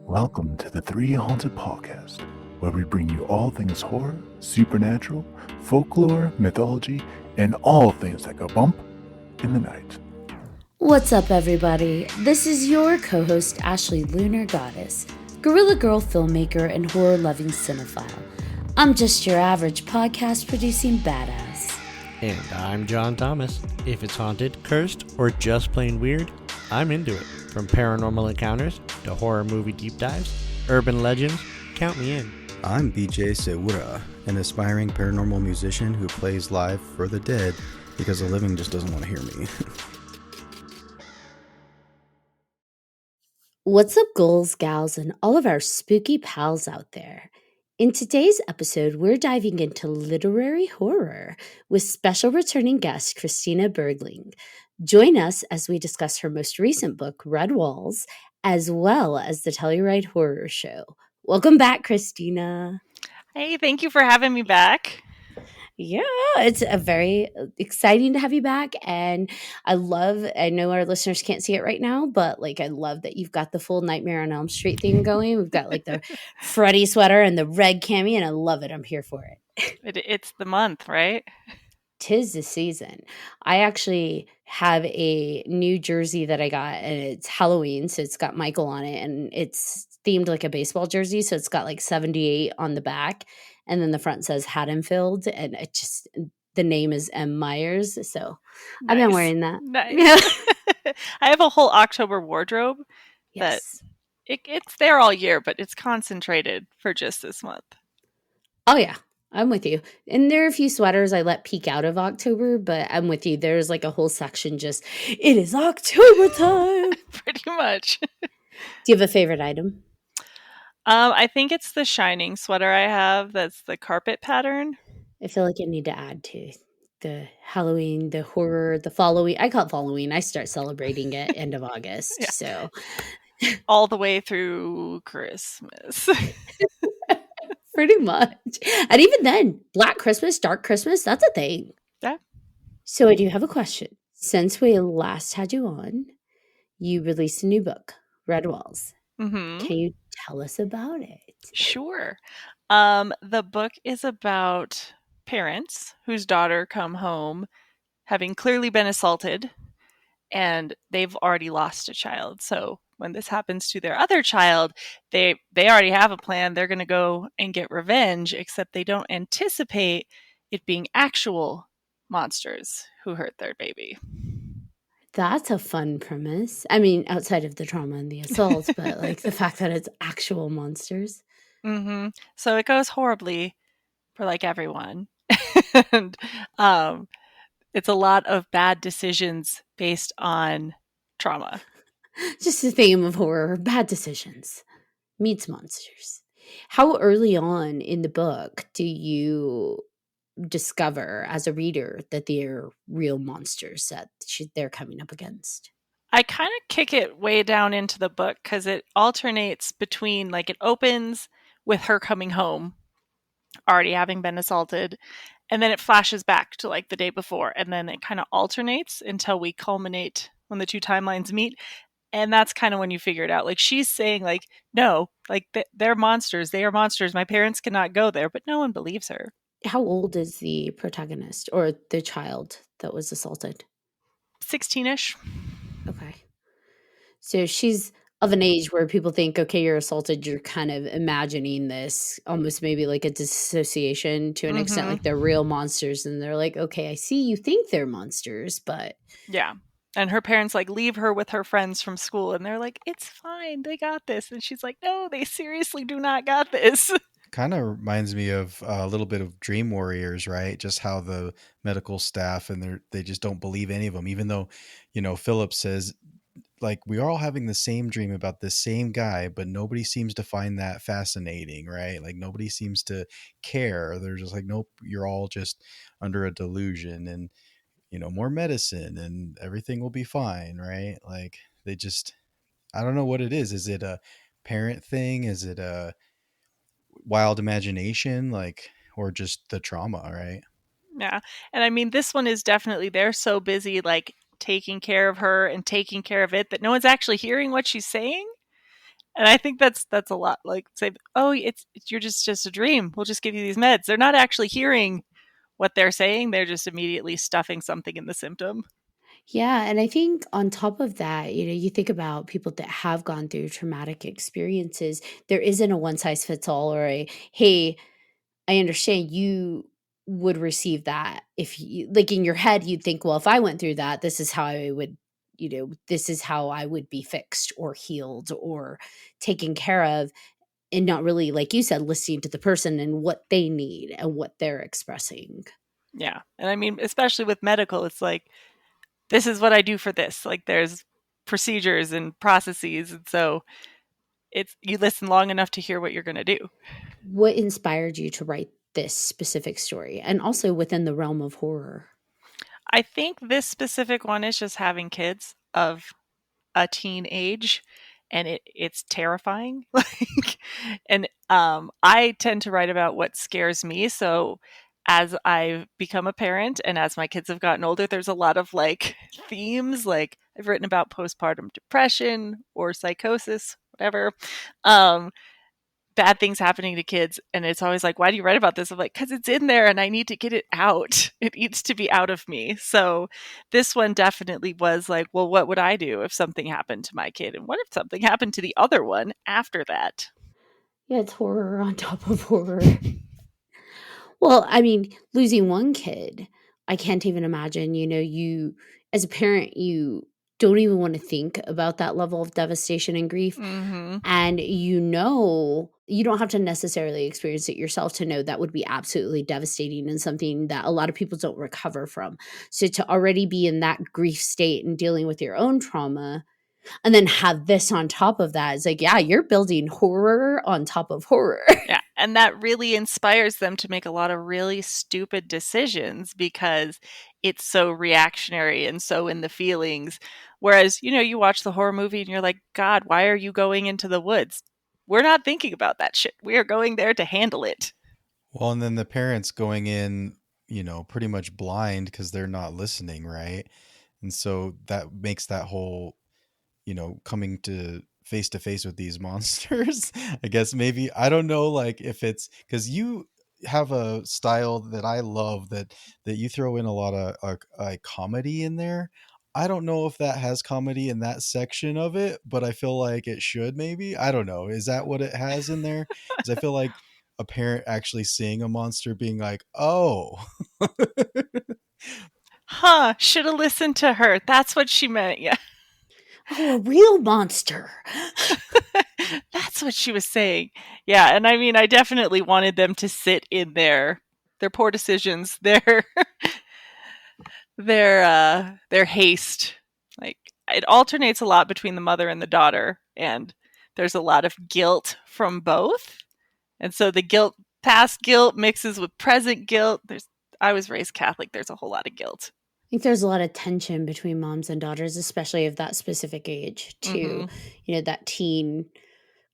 Welcome to the 3Haunted podcast, where we bring you all things horror, supernatural, folklore, mythology, and all things that go bump in the night. What's up, everybody? This is your co-host, Ashley Lunar Goddess, Gorilla Girl filmmaker and horror-loving cinephile. I'm just your average podcast-producing badass. And I'm John Thomas. If it's haunted, cursed, or just plain weird, I'm into it. From paranormal encounters to horror movie deep dives, urban legends, count me in. I'm BJ Sewura, an aspiring paranormal musician who plays live for the dead because the living just doesn't want to hear me. What's up, ghouls, gals, and all of our spooky pals out there? In today's episode, we're diving into literary horror with special returning guest Christina Bergling. Join us as we discuss her most recent book, Red Walls, as well as the Telluride Horror Show. Welcome back, Christina. Hey, thank you for having me back. Yeah, it's a very exciting to have you back. And I know our listeners can't see it right now, but I love that you've got the full Nightmare on Elm Street thing going. We've got the Freddy sweater and the red cami, and I love it. I'm here for it. It's the month, right? 'Tis the season. I actually have a new jersey that I got, and it's Halloween, so it's got Michael on it, and it's themed like a baseball jersey, so it's got 78 on the back, and then the front says Haddonfield, and the name is M. Myers, so nice. I've been wearing that. Nice. I have a whole October wardrobe that it's there all year, but it's concentrated for just this month. Oh, yeah. I'm with you. And there are a few sweaters I let peek out of October, but I'm with you. There's a whole section just, it is October time. Pretty much. Do you have a favorite item? I think it's the Shining sweater I have. That's the carpet pattern. I feel like I need to add to the Halloween, the horror, the following. I call it following. I start celebrating it end of August. Yeah. So all the way through Christmas. Pretty much. And even then, Black Christmas, Dark Christmas, that's a thing. Yeah. So I do have a question. Since we last had you on, you released a new book, Red Walls. Mm-hmm. Can you tell us about it? Sure. The book is about parents whose daughter come home having clearly been assaulted, and they've already lost a child. So when this happens to their other child, they already have a plan. They're going to go and get revenge, except they don't anticipate it being actual monsters who hurt their baby. That's a fun premise. I mean, outside of the trauma and the assault, but the fact that it's actual monsters. Mm-hmm. So it goes horribly for everyone. And it's a lot of bad decisions based on trauma. Just the theme of horror, bad decisions meets monsters. How early on in the book do you discover as a reader that they're real monsters that they're coming up against? I kind of kick it way down into the book because it alternates between it opens with her coming home, already having been assaulted, and then it flashes back to the day before, and then it kind of alternates until we culminate when the two timelines meet. And that's kind of when you figure it out. She's saying no, they're monsters. They are monsters. My parents cannot go there, but no one believes her. How old is the protagonist or the child that was assaulted? 16-ish. Okay. So she's of an age where people think, okay, you're assaulted. You're kind of imagining this almost maybe a dissociation to an extent, they're real monsters. And they're okay, I see you think they're monsters, but. Yeah. And her parents leave her with her friends from school, and they're it's fine, they got this. And she's no, they seriously do not got this. Kind of reminds me of a little bit of Dream Warriors, right? Just how the medical staff and they just don't believe any of them, even though, Philip says we're all having the same dream about this same guy, but nobody seems to find that fascinating, right? Nobody seems to care. They're just nope, you're all just under a delusion, and more medicine and everything will be fine, right? They just, I don't know what it is. Is it a parent thing? Is it a wild imagination, or just the trauma, right? Yeah. And I mean, this one is definitely, they're so busy taking care of her and taking care of it that no one's actually hearing what she's saying. And I think that's a lot. Like say, oh, it's you're just a dream. We'll just give you these meds. They're not actually hearing what they're saying. They're just immediately stuffing something in the symptom. Yeah, and I think on top of that, you think about people that have gone through traumatic experiences, there isn't a one size fits all or a, hey, I understand you would receive that if you like in your head you'd think, well, if I went through that, this is how I would, this is how I would be fixed or healed or taken care of, and not really, like you said, listening to the person and what they need and what they're expressing. Yeah. And I mean, especially with medical, it's like, this is what I do for this. Like there's procedures and processes. And so it's you listen long enough to hear what you're going to do. What inspired you to write this specific story and also within the realm of horror? I think this specific one is just having kids of a teen age, and it's terrifying. Like, and I tend to write about what scares me. So as I've become a parent and as my kids have gotten older, there's a lot of like themes. Like I've written about postpartum depression or psychosis, whatever. Um, Bad things happening to kids, and it's always like, why do you write about this? I'm like, because it's in there and I need to get it out. It needs to be out of me. So this one definitely was like, well, what would I do if something happened to my kid, and what if something happened to the other one after that? Yeah, it's horror on top of horror. Well, I mean, losing one kid, I can't even imagine, you as a parent, you don't even want to think about that level of devastation and grief. Mm-hmm. And you don't have to necessarily experience it yourself to know that would be absolutely devastating and something that a lot of people don't recover from. So to already be in that grief state and dealing with your own trauma and then have this on top of that, it's like, yeah, you're building horror on top of horror. Yeah. And that really inspires them to make a lot of really stupid decisions because it's so reactionary and so in the feelings. Whereas, you watch the horror movie and you're like, God, why are you going into the woods? We're not thinking about that shit. We are going there to handle it. Well, and then the parents going in, pretty much blind because they're not listening, right? And so that makes that whole, coming to face with these monsters. I guess maybe, I don't know, like if it's because you have a style that I love that you throw in a lot of like comedy in there. I don't know if that has comedy in that section of it, but I feel like it should maybe. I don't know. Is that what it has in there? Because I feel like a parent actually seeing a monster being like, oh. Huh, should have listened to her. That's what she meant. Yeah. Oh, a real monster. That's what she was saying. Yeah, and I mean, I definitely wanted them to sit in their poor decisions, their haste. Like it alternates a lot between the mother and the daughter, and there's a lot of guilt from both. And so the guilt, past guilt mixes with present guilt. I was raised Catholic. There's a whole lot of guilt. I think there's a lot of tension between moms and daughters, especially of that specific age, too. Mm-hmm. That teen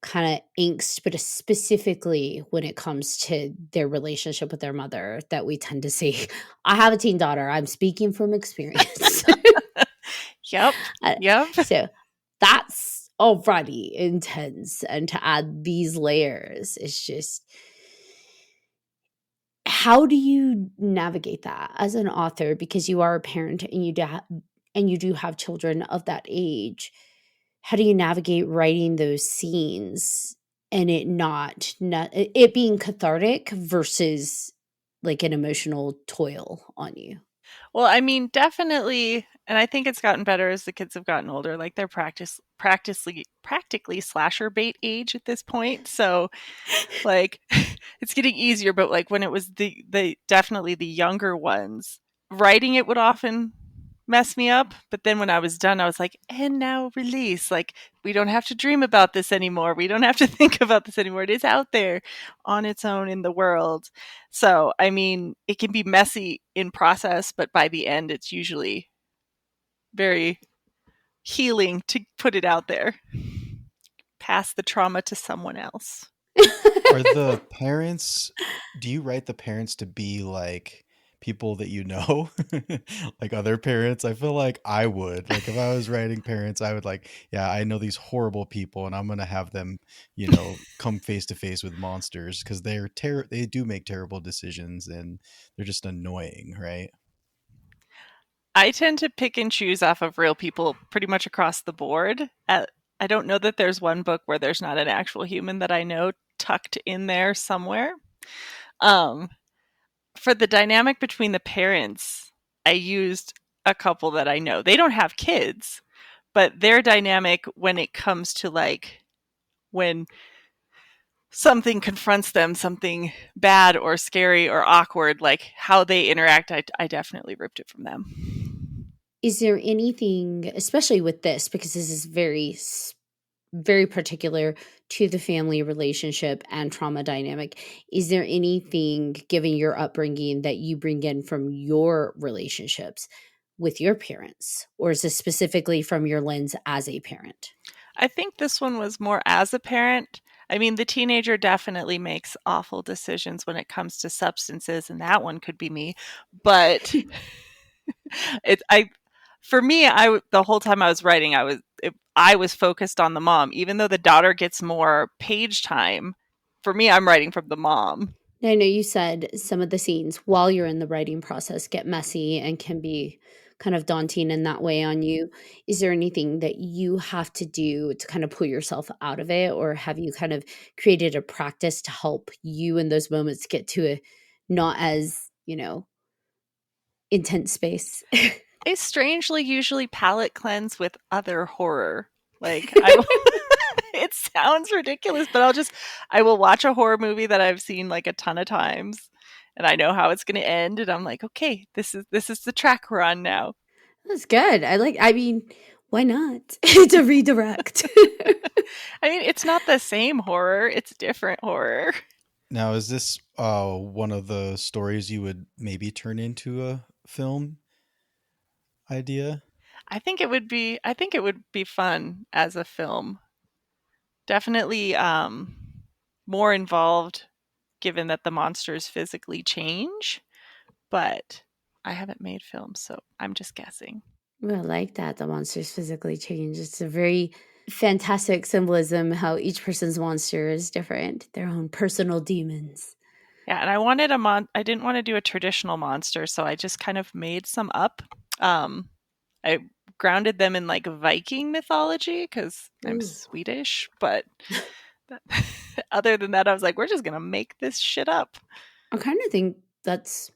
kind of angst, but specifically when it comes to their relationship with their mother, that we tend to see. I have a teen daughter. I'm speaking from experience. Yep. Yep. So that's already intense. And to add these layers, it's just, how do you navigate that as an author? Because you are a parent and you do have children of that age. How do you navigate writing those scenes and it not it being cathartic versus like an emotional toil on you? Well, I mean, definitely, and I think it's gotten better as the kids have gotten older. Like they're practically slasher bait age at this point. So, like, it's getting easier. But like when it was the definitely the younger ones, writing it would often mess me up. But then when I was done, I was like, and now release. Like we don't have to dream about this anymore. We don't have to think about this anymore. It is out there on its own in the world. So, I mean, it can be messy in process, but by the end, it's usually very healing to put it out there. Pass the trauma to someone else. Are the parents, do you write the parents to be like people that you know, like other parents. I feel like I would, like, if I was writing parents, I would like, yeah, I know these horrible people, and I'm gonna have them, come face to face with monsters because they do make terrible decisions, and they're just annoying, right? I tend to pick and choose off of real people pretty much across the board. I don't know that there's one book where there's not an actual human that I know tucked in there somewhere. Um, for the dynamic between the parents, I used a couple that I know. They don't have kids, but their dynamic when it comes to like when something confronts them, something bad or scary or awkward, like how they interact, I definitely ripped it from them. Is there anything, especially with this, because this is very particular to the family relationship and trauma dynamic, is there anything, given your upbringing, that you bring in from your relationships with your parents? Or is this specifically from your lens as a parent? I think this one was more as a parent. I mean, the teenager definitely makes awful decisions when it comes to substances, and that one could be me. But for me, the whole time I was writing, I was focused on the mom, even though the daughter gets more page time. For me, I'm writing from the mom. I know you said some of the scenes while you're in the writing process get messy and can be kind of daunting in that way on you. Is there anything that you have to do to kind of pull yourself out of it? Or have you kind of created a practice to help you in those moments get to a not as, intense space? I strangely usually palate cleanse with other horror. Like it sounds ridiculous, but I will watch a horror movie that I've seen like a ton of times and I know how it's going to end and I'm like, okay, this is the track we're on now. That's good. I mean, why not? It's a redirect. I mean, it's not the same horror, it's different horror. Now, is this one of the stories you would maybe turn into a film idea? I think it would be fun as a film. Definitely more involved given that the monsters physically change, but I haven't made films, so I'm just guessing. Well, I like that the monsters physically change. It's a very fantastic symbolism how each person's monster is different, their own personal demons. Yeah, and I didn't want to do a traditional monster, so I just kind of made some up. I grounded them in like Viking mythology because I'm Ooh. Swedish, but other than that, I was like, we're just gonna make this shit up. I kind of think that's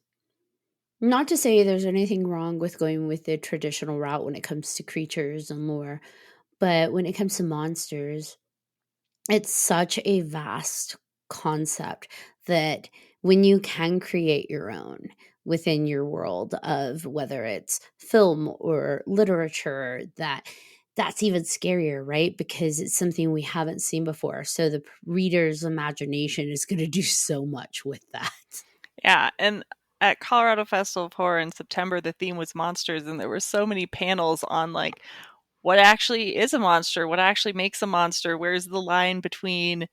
not to say there's anything wrong with going with the traditional route when it comes to creatures and lore, but when it comes to monsters, it's such a vast concept that when you can create your own within your world of whether it's film or literature, that's even scarier, right? Because it's something we haven't seen before. So the reader's imagination is going to do so much with that. Yeah, and at Colorado Festival of Horror in September, the theme was monsters, and there were so many panels on like what actually is a monster, what actually makes a monster, where's the line between,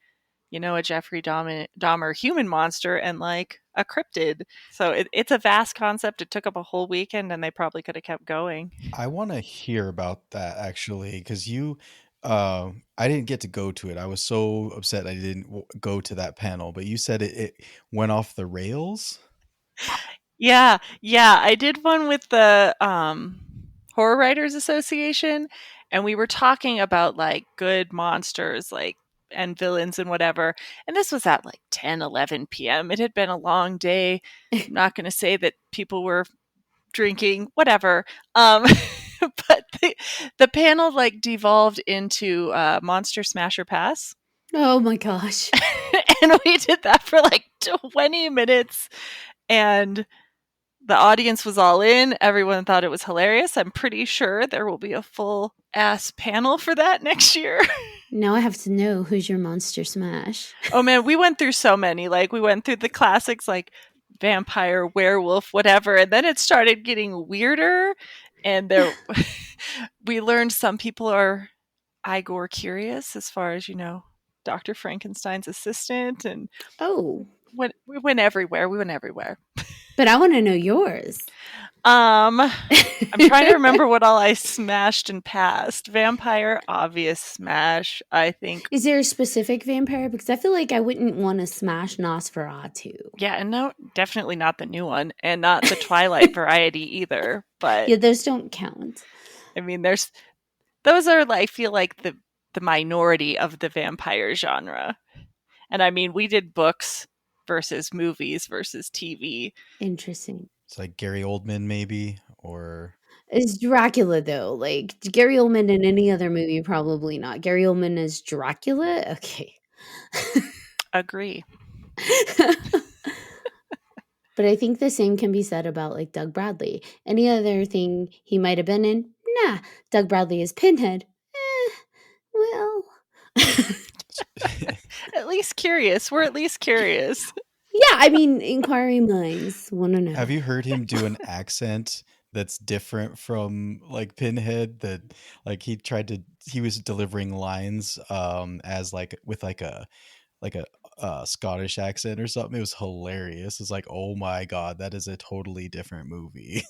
a Jeffrey Dahmer human monster and like a cryptid. So it's a vast concept. It took up a whole weekend, and they probably could have kept going. I want to hear about that actually, because I didn't get to go to it. I was so upset I didn't go to that panel, but you said it went off the rails. Yeah, I did one with the Horror Writers Association, and we were talking about like good monsters, like and villains and whatever. And this was at like 10, 11 p.m. It had been a long day. I'm not going to say that people were drinking, whatever. But the panel like devolved into Monster Smasher Pass. Oh my gosh. And we did that for like 20 minutes. And the audience was all in. Everyone thought it was hilarious. I'm pretty sure there will be a full ass panel for that next year. Now I have to know who's your Monster Smash. Oh man, we went through so many. Like we went through the classics like vampire, werewolf, whatever, and then it started getting weirder. And we learned some people are Igor curious, as far as Dr. Frankenstein's assistant, and Oh, we went everywhere. But I want to know yours. I'm trying to remember what all I smashed and passed. Vampire, obvious smash. I think. Is there a specific vampire? Because I feel like I wouldn't want to smash Nosferatu. Yeah, and no, definitely not the new one, and not the Twilight variety either. But Yeah, those don't count. I mean, those are, I feel like, the minority of the vampire genre. And I mean, we did books versus movies versus TV. Interesting. It's like Gary Oldman, maybe, or It's Dracula, though. Like, Gary Oldman in any other movie, probably not. Gary Oldman as Dracula? Okay. Agree. But I think the same can be said about, like, Doug Bradley. Any other thing he might have been in? Nah. Doug Bradley is Pinhead. Well. At least curious. We're at least curious. Yeah, I mean, inquiring minds want to know. have you heard him do an accent that's different from like Pinhead? That like he was delivering lines as like with like a Scottish accent or something. It was hilarious. It's like, oh my god, that is a totally different movie.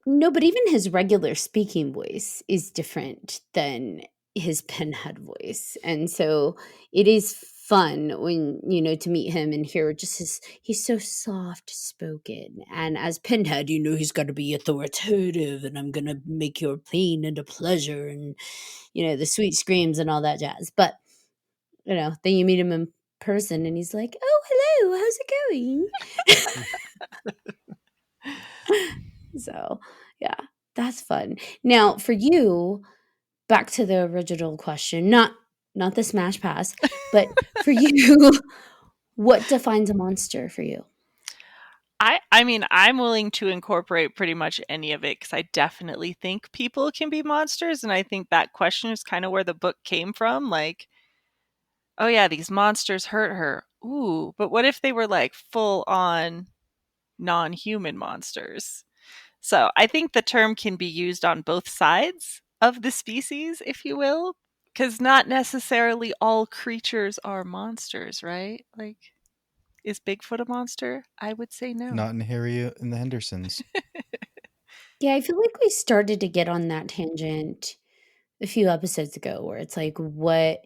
No, but even his regular speaking voice is different than his Pinhead voice. And so it is fun when, to meet him and hear just he's so soft spoken. And as Pinhead, he's got to be authoritative and I'm going to make your pain into pleasure and, the sweet screams and all that jazz. But, then you meet him in person and he's like, oh, hello, how's it going? So, yeah, that's fun. Now, for you, back to the original question, not the smash pass, but for you, what defines a monster for you? I mean, I'm willing to incorporate pretty much any of it because I definitely think people can be monsters. And I think that question is kind of where the book came from. Like, oh yeah, these monsters hurt her. Ooh, but what if they were like full on non-human monsters? So I think the term can be used on both sides of the species, if you will, because not necessarily all creatures are monsters, right? Like, is Bigfoot a monster? I would say no. Not in Harry and the Hendersons. Yeah, I feel like we started to get on that tangent a few episodes ago where it's like, what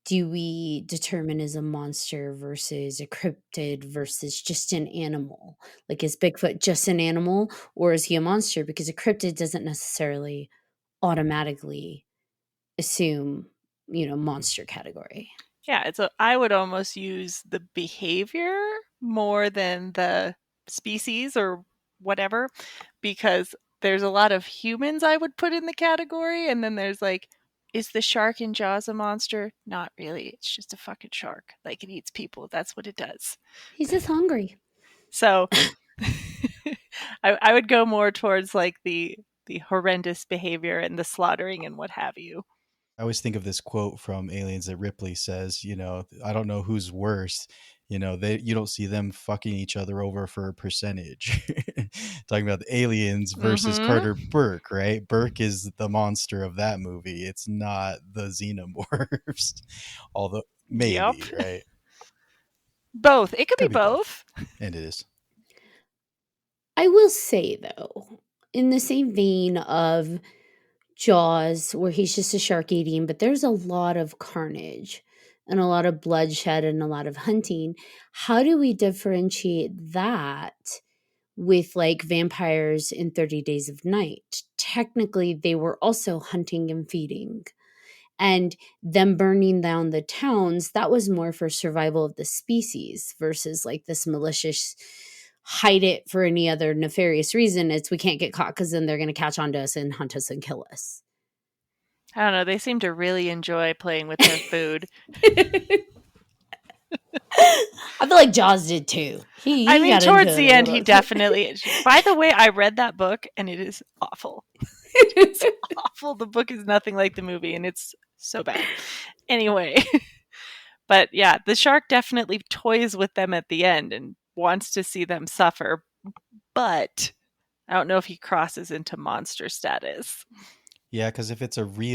do we determine as a monster versus a cryptid versus just an animal? Like, is Bigfoot just an animal or is he a monster? Because a cryptid doesn't necessarily automatically assume, monster category. Yeah, I would almost use the behavior more than the species or whatever, because there's a lot of humans I would put in the category, and then there's like, is the shark in Jaws a monster? Not really. It's just a fucking shark. Like, it eats people. That's what it does. He's just hungry. So I would go more towards like the horrendous behavior and the slaughtering and what have you. I always think of this quote from Aliens that Ripley says, I don't know who's worse. You don't see them fucking each other over for a percentage. Talking about the aliens versus Carter Burke, right? Burke is the monster of that movie. It's not the xenomorphs. Although maybe, right? Both. It could be both. And it is. I will say, though, in the same vein of Jaws, where he's just a shark eating, but there's a lot of carnage and a lot of bloodshed and a lot of hunting. How do we differentiate that with like vampires in 30 Days of Night? Technically, they were also hunting and feeding. And them burning down the towns, that was more for survival of the species versus like this malicious hide it for any other nefarious reason. It's we can't get caught because then they're going to catch on to us and hunt us and kill us. I don't know. They seem to really enjoy playing with their food. I feel like Jaws did too. I mean, towards the end, he definitely. By the way, I read that book and it is awful. It's awful. The book is nothing like the movie and it's so bad. Anyway, but yeah, the shark definitely toys with them at the end and wants to see them suffer. But I don't know if he crosses into monster status. Yeah, because if it's are we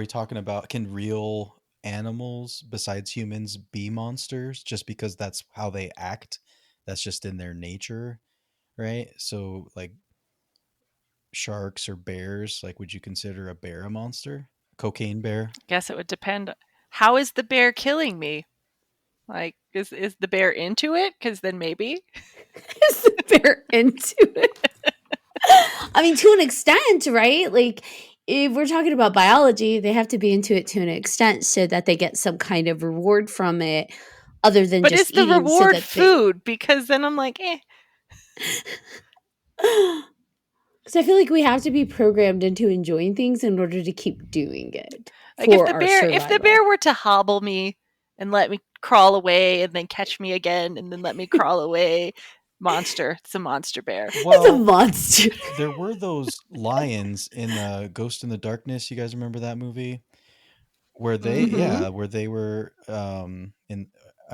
talking about, can real animals besides humans be monsters just because that's how they act? that's just in their nature, right? So like sharks or bears, like would you consider a bear a monster? Cocaine bear? Guess it would depend. How is the bear killing me? Like, is the bear into it? Because then maybe. Is the bear into it? I mean, to an extent, right? Like, if we're talking about biology, they have to be into it to an extent so that they get some kind of reward from it other than But just is the eating so reward that food? Because then I'm like, eh. Because I feel like we have to be programmed into enjoying things in order to keep doing it Like if for our survival. if the bear were to hobble me and let me crawl away and then catch me again and then let me crawl away, monster. It's a monster bear. It's a monster. There were those lions in Ghost in the Darkness. You guys remember that movie? Where they, Mhm. where they were, I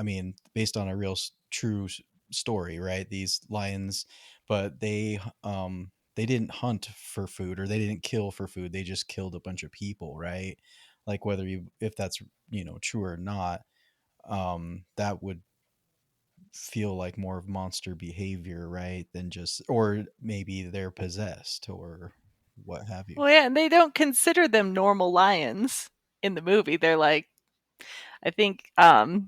mean, based on a real true story, right? These lions, but they didn't hunt for food or they didn't kill for food. They just killed a bunch of people, right? Like whether if that's, true or not, that would feel like more of monster behavior, right? Than just, or maybe they're possessed or what have you. Well, yeah, and they don't consider them normal lions in the movie. They're like, I think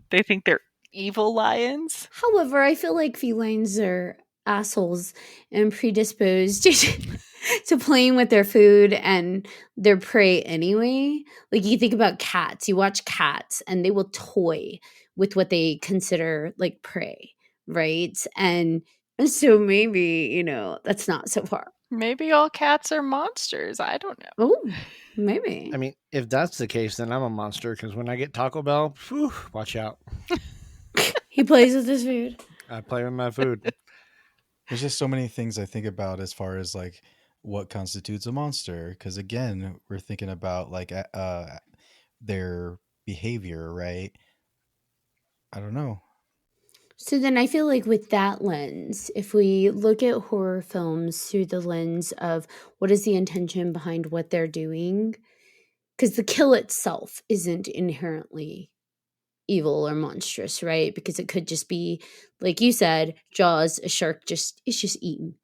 they think they're evil lions. However, I feel like felines are assholes and predisposed to playing with their food and their prey anyway. Like you think about cats, you watch cats and they will toy with what they consider like prey, right? And so maybe, that's not so far. Maybe all cats are monsters. I don't know. Oh, maybe. I mean, if that's the case, then I'm a monster because when I get Taco Bell, whew, watch out. He plays with his food. I play with my food. There's just so many things I think about as far as like what constitutes a monster. Because again, we're thinking about like their behavior, right? I don't know. So then I feel like with that lens, if we look at horror films through the lens of what is the intention behind what they're doing, because the kill itself isn't inherently evil or monstrous, right? Because it could just be, like you said, Jaws, a shark is just eaten.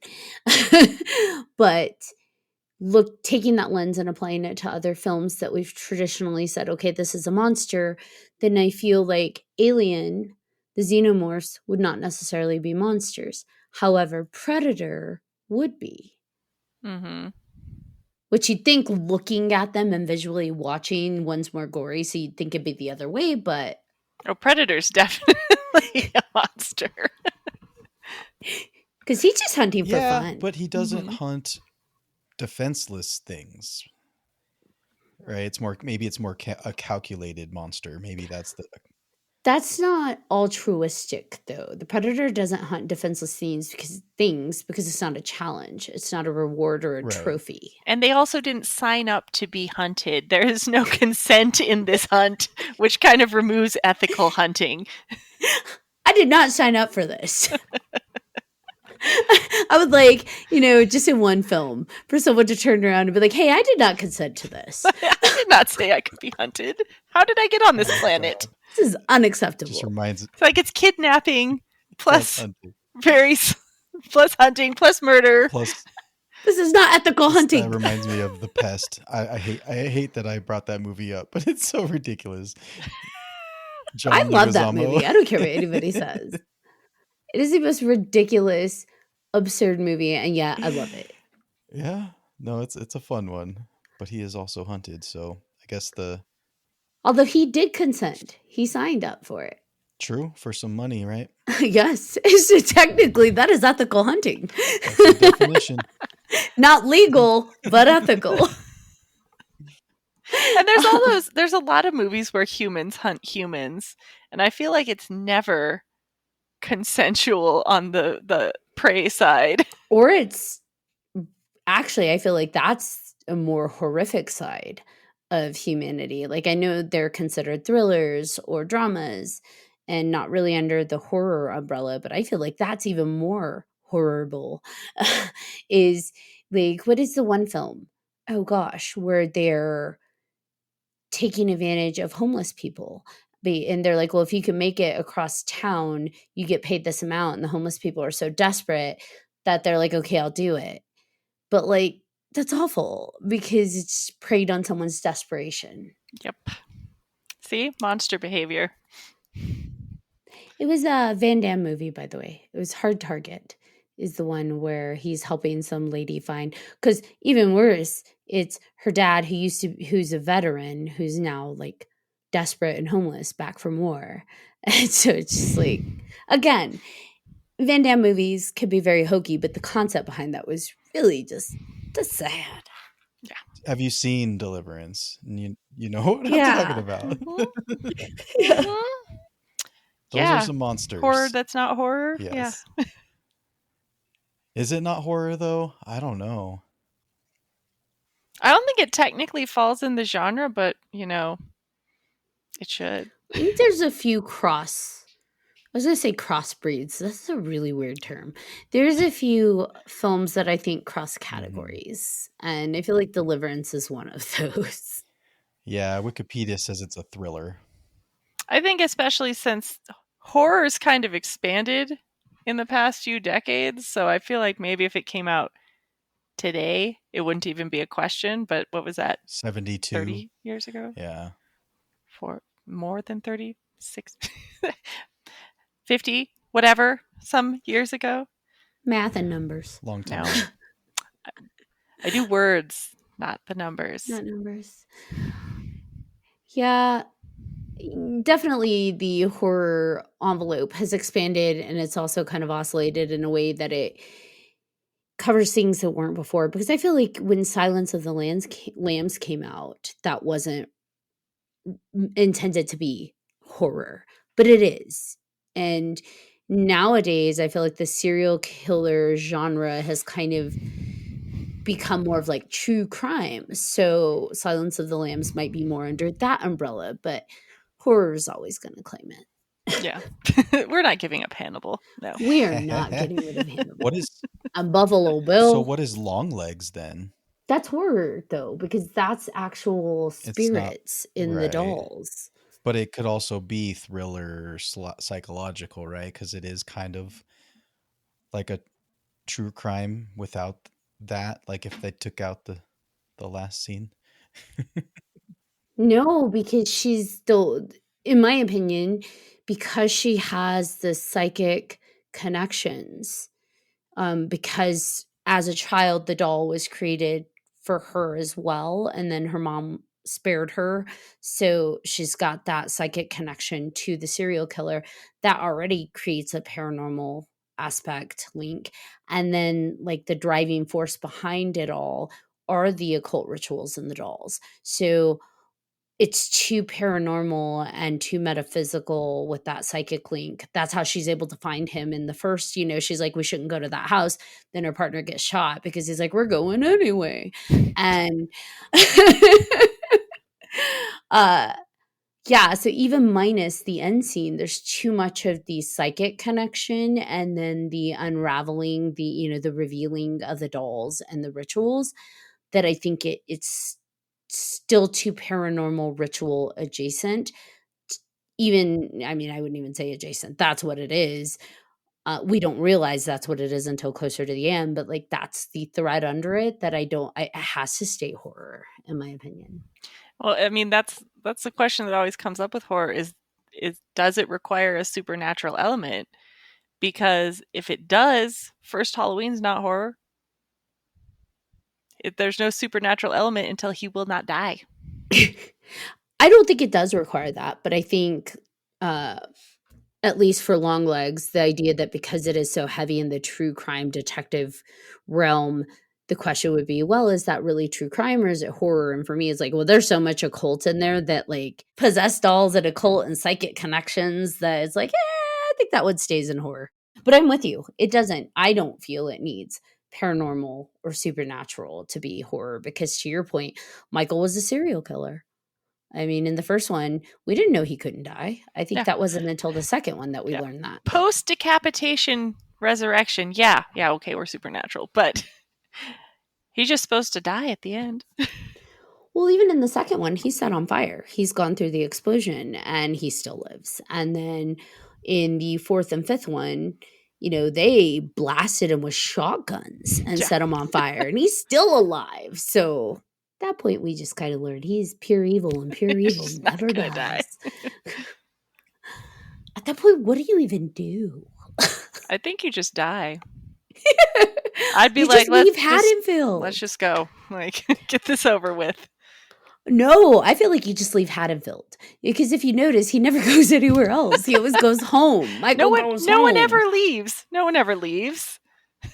But taking that lens and applying it to other films that we've traditionally said, okay, this is a monster, then I feel like Alien, the xenomorphs would not necessarily be monsters. However, Predator would be. Mm-hmm. Which you'd think looking at them and visually watching, one's more gory, so you'd think it'd be the other way, but... Oh, Predator's definitely a monster. Because he's just hunting for fun. But he doesn't hunt defenseless things, right? Maybe it's more a calculated monster. Maybe That's not altruistic, though. The predator doesn't hunt defenseless things because it's not a challenge. It's not a reward or a trophy. And they also didn't sign up to be hunted. There is no consent in this hunt, which kind of removes ethical hunting. I did not sign up for this. I would like, just in one film, for someone to turn around and be like, hey, I did not consent to this. I did not say I could be hunted. How did I get on this planet? This is unacceptable. Just reminds it's like it's kidnapping plus plus hunting plus murder. This is not ethical hunting. That reminds me of The Pest. I hate that I brought that movie up, but it's so ridiculous. I love that movie. I don't care what anybody says. It is the most ridiculous, absurd movie, and yeah, I love it. Yeah, no, it's a fun one, but he is also hunted, so I guess Although he did consent, he signed up for it. True, for some money, right? Yes, so technically that is ethical hunting. That's the definition. Not legal, but ethical. And there's a lot of movies where humans hunt humans, and I feel like it's never consensual on the prey side. Or it's actually, I feel like that's a more horrific side of humanity. Like I know they're considered thrillers or dramas and not really under the horror umbrella, but I feel like that's even more horrible. Is like, what is the one film? Oh gosh, where they're taking advantage of homeless people And they're like, well, if you can make it across town, you get paid this amount. And the homeless people are so desperate that they're like, okay, I'll do it. But like, that's awful because it's preyed on someone's desperation. Yep. See? Monster behavior. It was a Van Damme movie, by the way. It was Hard Target is the one where he's helping some lady find, because even worse, it's her dad who's a veteran who's now like desperate and homeless back from war. And so it's just like, again, Van Damme movies can be very hokey, but the concept behind that was really just sad. Have you seen Deliverance? And you know what I'm Yeah. talking about. Mhm. Those Yeah. are some monsters. Horror that's not horror? Yes. Is it not horror though? I don't know. I don't think it technically falls in the genre, but it should. I think there's a few I was going to say crossbreeds. That's a really weird term. There's a few films that I think cross categories, and I feel like Deliverance is one of those. Yeah, Wikipedia says it's a thriller. I think especially since horror's kind of expanded in the past few decades, so I feel like maybe if it came out today, it wouldn't even be a question, but what was that? 72. 30 years ago? Yeah. For more than 36 50, whatever, some years ago. Math and numbers. Long time. No. I do words, not the numbers. Not numbers. Yeah, definitely the horror envelope has expanded, and it's also kind of oscillated in a way that it covers things that weren't before. Because I feel like when Silence of the Lambs came out, that wasn't intended to be horror, but it is. And nowadays, I feel like the serial killer genre has kind of become more of like true crime. So Silence of the Lambs might be more under that umbrella, but horror is always going to claim it. Yeah. We're not giving up Hannibal. No. We are not getting rid of Hannibal. What is And Buffalo Bill. So what is Longlegs then? That's horror though, because that's actual spirits in the right. dolls. But it could also be thriller psychological, right? Because it is kind of like a true crime without that. Like if they took out the last scene. No, because she's still, in my opinion, because she has the psychic connections. Because as a child, the doll was created for her as well, and then her mom spared her, so she's got that psychic connection to the serial killer that already creates a paranormal aspect link. And then like the driving force behind it all are the occult rituals in the dolls. So it's too paranormal and too metaphysical with that psychic link. That's how she's able to find him in the first, she's like, we shouldn't go to that house. Then her partner gets shot because he's like, we're going anyway. And yeah, so even minus the end scene, there's too much of the psychic connection and then the unraveling, the revealing of the dolls and the rituals that I think it's still too paranormal ritual adjacent. Even, I wouldn't even say adjacent. That's what it is. We don't realize that's what it is until closer to the end, but like that's the thread under it that it has to stay horror, in my opinion. Well, that's the question that always comes up with horror is does it require a supernatural element? Because if it does, first Halloween's not horror. There's no supernatural element until he will not die. I don't think it does require that, but I think at least for Longlegs, the idea that because it is so heavy in the true crime detective realm, the question would be, well, is that really true crime or is it horror? And for me, it's like, well, there's so much occult in there that like possessed dolls and occult and psychic connections that it's like, I think that one stays in horror. But I'm with you. It doesn't. I don't feel it needs paranormal or supernatural to be horror because to your point, Michael was a serial killer. In the first one, we didn't know he couldn't die. I think that wasn't until the second one that we learned that. Post-decapitation resurrection. Yeah, okay, we're supernatural. But he's just supposed to die at the end. Well, even in the second one, he's set on fire. He's gone through the explosion and he still lives. And then in the fourth and fifth one, they blasted him with shotguns and Yeah. set him on fire, and he's still alive. So at that point, we just kind of learned he's pure evil, and pure He's evil just not never gonna die. dies. At that point, what do you even do? I think you just die. I'd be You like, just leave Haddonfield. let's just go. Like, get this over with. No, I feel like you just leave Haddonfield, because if you notice, he never goes anywhere else. He always goes home. Michael goes No one home. ever leaves. No one ever leaves.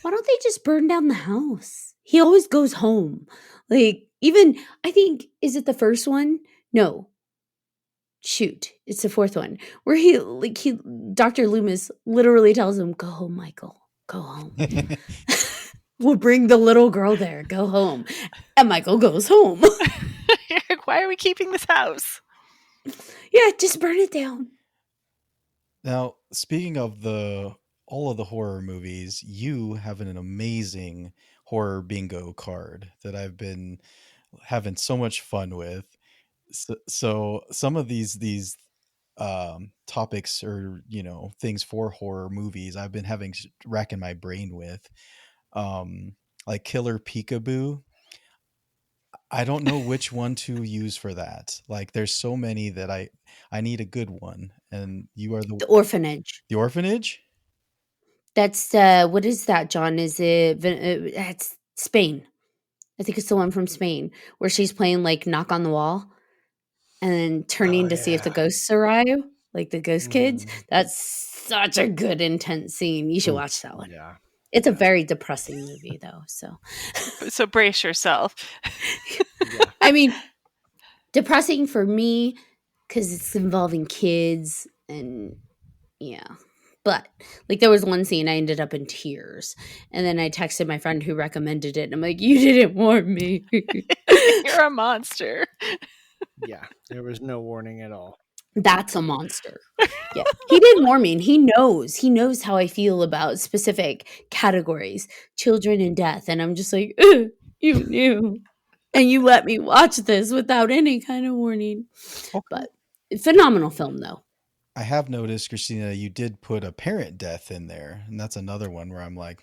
Why don't they just burn down the house? He always goes home. Like, even, I think, is it the first one? No. Shoot, it's the fourth one, where Dr. Loomis literally tells him, "Go home, Michael. Go home. We'll bring the little girl there. Go home." And Michael goes home. You're like, why are we keeping this house? Yeah, just burn it down. Now, speaking of all of the horror movies, you have an amazing horror bingo card that I've been having so much fun with. So some of these topics or things for horror movies I've been racking my brain with, like Killer Peekaboo. I don't know which one to use for that. Like, there's so many that I need a good one, and you are The Orphanage. The Orphanage. That's what is that, John? Is it? That's Spain. I think it's the one from Spain where she's playing like knock on the wall and then turning to see if the ghosts arrive, like the ghost kids. That's such a good, intense scene. You should watch that one. Yeah. It's a very depressing movie, though. So brace yourself. Yeah. I mean, depressing for me because it's involving kids and yeah. But like there was one scene I ended up in tears, and then I texted my friend who recommended it, and I'm like, "You didn't warn me." You're a monster. Yeah. There was no warning at all. That's a monster. Yeah. He didn't warn me, and he knows. He knows how I feel about specific categories, children and death. And I'm just like, you knew. And you let me watch this without any kind of warning. Okay. But phenomenal film, though. I have noticed, Christina, you did put a parent death in there. And that's another one where I'm like,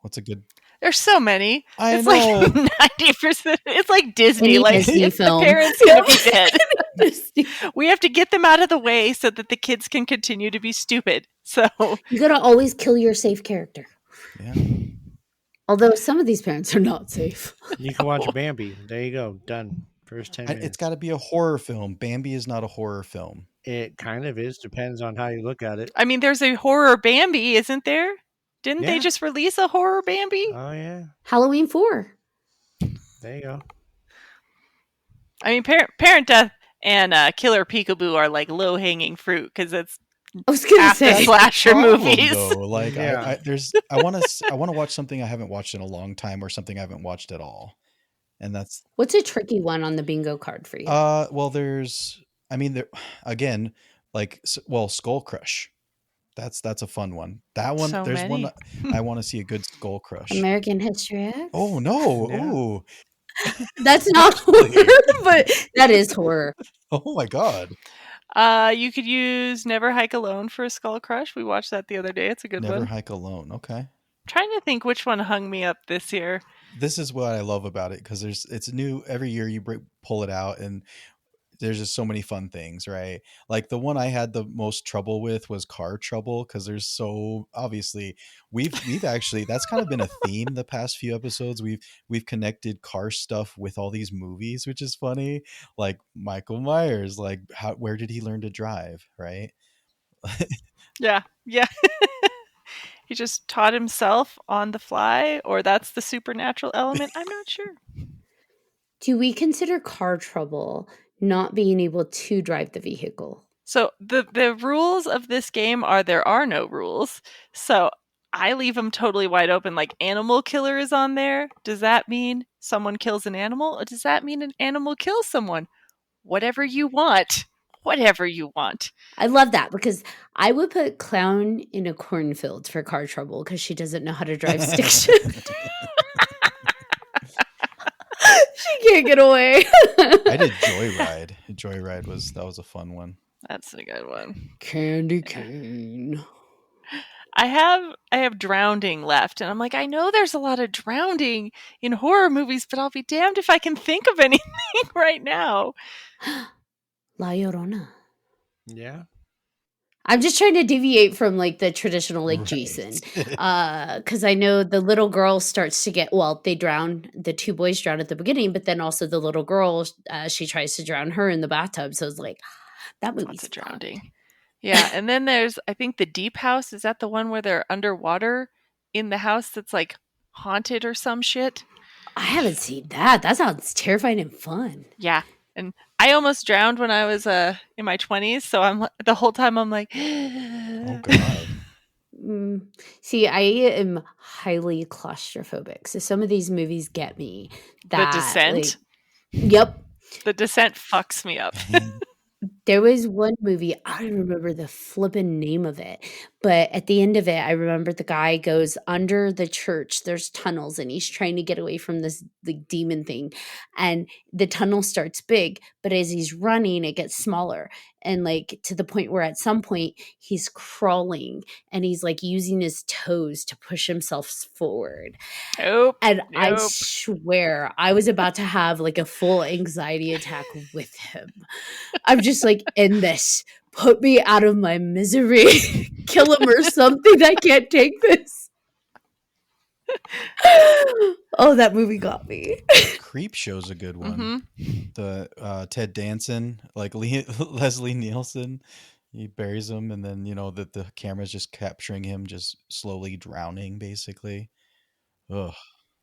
what's a good... There's so many. I It's know. like 90%. It's like Disney. Any Like Disney if film. the parents gonna be dead. Disney. We have to get them out of the way so that the kids can continue to be stupid. So You gotta always kill your safe character. Yeah. Although some of these parents are not safe. You can watch Bambi. There you go. Done. First 10 minutes. It's got to be a horror film. Bambi is not a horror film. It kind of is. Depends on how you look at it. I mean, there's a horror Bambi, isn't there? Didn't Yeah. they just release a horror Bambi? Oh, yeah. Halloween 4. There you go. I mean, parent death and Killer Peekaboo are like low hanging fruit because it's I was gonna after say. slasher Problem, movies. though. Like, Yeah. I want to watch something I haven't watched in a long time, or something I haven't watched at all. And that's What's a tricky one on the bingo card for you? well, there again, like, well, Skull Crush. That's a fun one. That one, So there's many. one I want to see a good Skull Crush. American History X? Oh no! Yeah. Oh, That's not horror, but that is horror. oh my God! You could use Never Hike Alone for a Skull Crush. We watched that the other day. It's a good Never one. Hike Alone. Okay. Trying to think which one hung me up this year. This is what I love about it, because it's new every year. You pull it out, and there's just so many fun things, right? Like the one I had the most trouble with was Car Trouble, because there's so obviously we've actually, that's kind of been a theme the past few episodes. We've connected car stuff with all these movies, which is funny. Like Michael Myers, like where did he learn to drive, right? Yeah. He just taught himself on the fly, or that's the supernatural element. I'm not sure. Do we consider car trouble not being able to drive the vehicle? So the rules of this game are there are no rules. So I leave them totally wide open. Like animal killer is on there. Does that mean someone kills an animal? Or does that mean an animal kills someone? Whatever you want. Whatever you want. I love that, because I would put clown in a cornfield for car trouble because she doesn't know how to drive stick shift. She can't get away. I did Joyride. Joyride was a fun one. That's a good one. Candy cane. I have drowning left, and I'm like, I know there's a lot of drowning in horror movies, but I'll be damned if I can think of anything right now. La Llorona. Yeah. I'm just trying to deviate from like the traditional like Right. Jason, because I know the little girl starts to get they drown. The two boys drown at the beginning, but then also the little girl, she tries to drown her in the bathtub. So it's like that movie's Lots of fun. drowning. Yeah, and then there's, I think, the Deep House. Is that the one where they're underwater in the house that's like haunted or some shit? I haven't seen that. That sounds terrifying and fun. Yeah, and I almost drowned when I was in my 20s. So I'm the whole time I'm like, Oh God. See, I am highly claustrophobic, so some of these movies get me. The Descent. Like, yep. The Descent fucks me up. There was one movie, I don't remember the flippin' name of it, but at the end of it, I remember the guy goes under the church. There's tunnels, and he's trying to get away from this like demon thing. And the tunnel starts big, but as he's running, it gets smaller. And like to the point where at some point he's crawling and he's like using his toes to push himself forward. Nope. And I Nope. swear I was about to have like a full anxiety attack with him. I'm just like, in this, put me out of my misery, kill him or something. I can't take this. Oh, that movie got me. Creep Show's a good one. Mm-hmm. The Ted Danson, like Leslie Nielsen, he buries him, and then the camera's just capturing him just slowly drowning, basically. Ugh.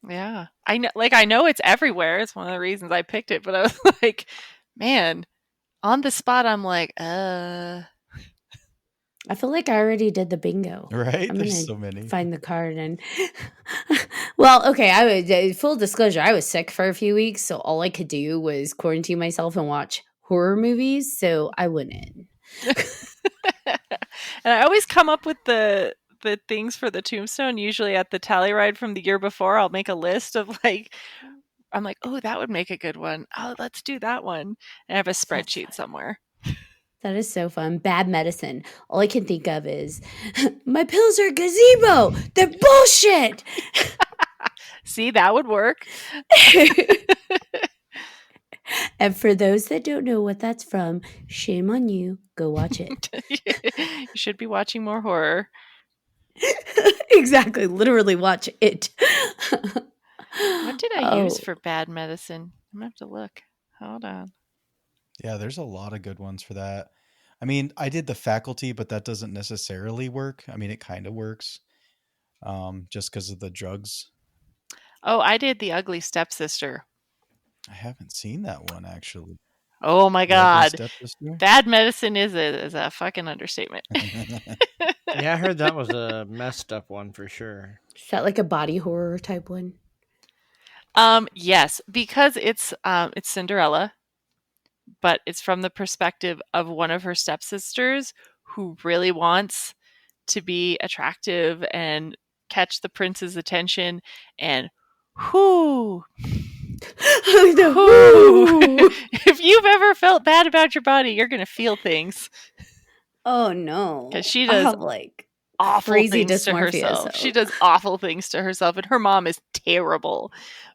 Yeah, I know it's everywhere. It's one of the reasons I picked it. But I was like, man, on the spot, I'm like, I feel like I already did the bingo. Right? I'm There's gonna so many. find the card and. Well, okay. I was full disclosure. I was sick for a few weeks, so all I could do was quarantine myself and watch horror movies. So I went in. And I always come up with the things for the tombstone. Usually at the Telluride from the year before, I'll make a list of like, I'm like, oh, that would make a good one. Oh, let's do that one. And I have a spreadsheet somewhere. That is so fun. Bad medicine. All I can think of is my pills are gazebo. They're bullshit. See, that would work. And for those that don't know what that's from, shame on you. Go watch it. You should be watching more horror. Exactly. Literally watch it. What did I use for bad medicine? I'm going to have to look. Hold on. Yeah, there's a lot of good ones for that. I mean, I did The Faculty, but that doesn't necessarily work. I mean, it kind of works, just because of the drugs. Oh, I did The Ugly Stepsister. I haven't seen that one, actually. Oh my The Ugly God. Stepsister? Bad medicine is a fucking understatement. Yeah, I heard that was a messed up one for sure. Is that like a body horror type one? Yes, because it's Cinderella, but it's from the perspective of one of her stepsisters who really wants to be attractive and catch the prince's attention, and whoo. If you've ever felt bad about your body, you're gonna feel things. Oh no! Because she I does have, like awful crazy things to dysmorphia. herself. So. She does awful things to herself, and her mom is terrible.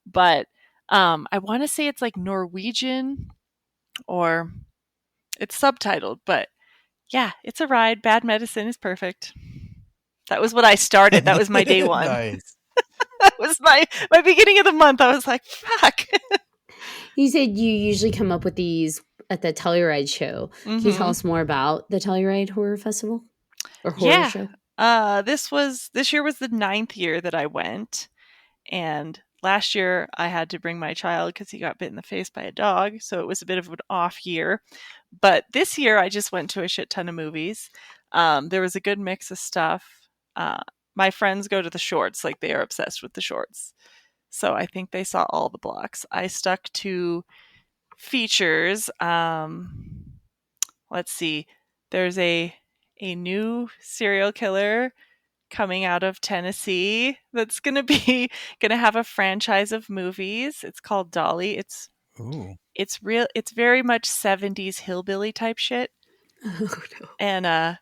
But I want to say it's like Norwegian, or it's subtitled. But yeah, it's a ride. Bad medicine is perfect. That was what I started. That was my day one. Nice. That was my beginning of the month. I was like, fuck. You said you usually come up with these at the Telluride show. Mm-hmm. Can you tell us more about the Telluride Horror Festival or horror show? This year was the 9th year that I went, and last year I had to bring my child because he got bit in the face by a dog, so it was a bit of an off year. But this year I just went to a shit ton of movies. There was a good mix of stuff. My friends go to the shorts, like they are obsessed with the shorts. So I think they saw all the blocks. I stuck to features. Let's see. There's a new serial killer coming out of Tennessee that's gonna have a franchise of movies. It's called Dolly. Ooh, It's real. It's very much 70s hillbilly type shit, Oh no. and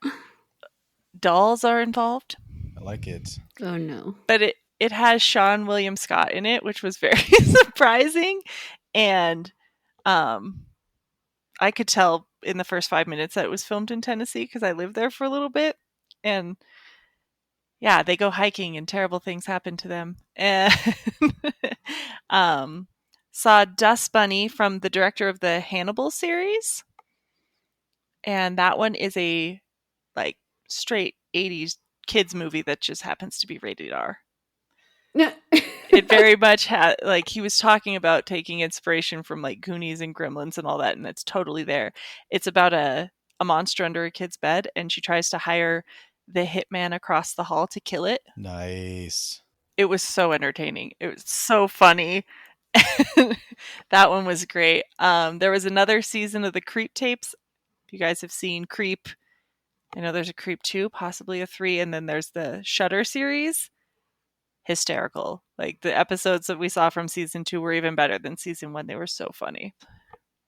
dolls are involved. I like it. Oh no. But it has Sean William Scott in it, which was very surprising, and I could tell in the first 5 minutes that it was filmed in Tennessee because I lived there for a little bit, and yeah, they go hiking and terrible things happen to them. And saw Dust Bunny from the director of the Hannibal series, and that one is a like straight 80s kids movie that just happens to be rated R. It very much had, like, he was talking about taking inspiration from like Goonies and Gremlins and all that, and it's totally there. It's about a monster under a kid's bed, and she tries to hire the hitman across the hall to kill it. Nice. It was so entertaining. It was so funny. That one was great. There was another season of the Creep tapes. If you guys have seen Creep, I know there's a Creep 2, possibly a 3, and then there's the Shudder series. Hysterical. Like, the episodes that we saw from season 2 were even better than season 1. They were so funny.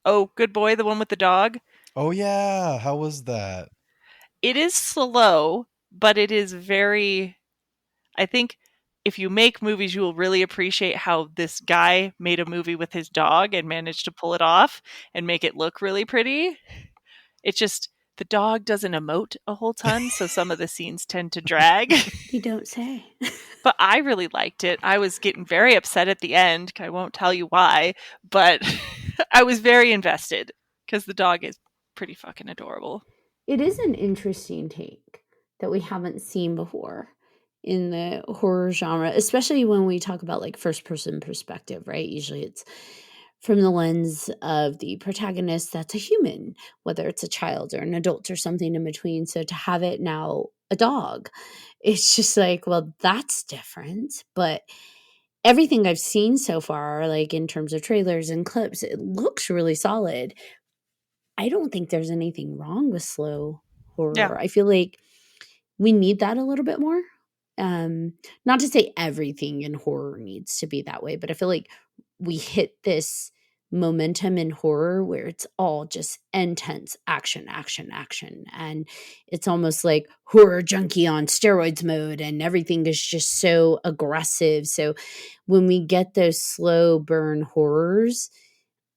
Oh, Good Boy, the one with the dog. Oh yeah, how was that? It is slow, but it is very, I think if you make movies, you will really appreciate how this guy made a movie with his dog and managed to pull it off and make it look really pretty. It's just, the dog doesn't emote a whole ton, so some of the scenes tend to drag. You don't say. But I really liked it. I was getting very upset at the end. I won't tell you why, but I was very invested because the dog is pretty fucking adorable. It is an interesting take that we haven't seen before in the horror genre, especially when we talk about like first person perspective, right? Usually it's from the lens of the protagonist that's a human, whether it's a child or an adult or something in between. So to have it now a dog, it's just like, well, that's different. But everything I've seen so far, like in terms of trailers and clips, it looks really solid. I don't think there's anything wrong with slow horror. Yeah. I feel like we need that a little bit more. Not to say everything in horror needs to be that way, but I feel like we hit this momentum in horror where it's all just intense action, action, action. And it's almost like horror junkie on steroids mode, and everything is just so aggressive. So when we get those slow burn horrors,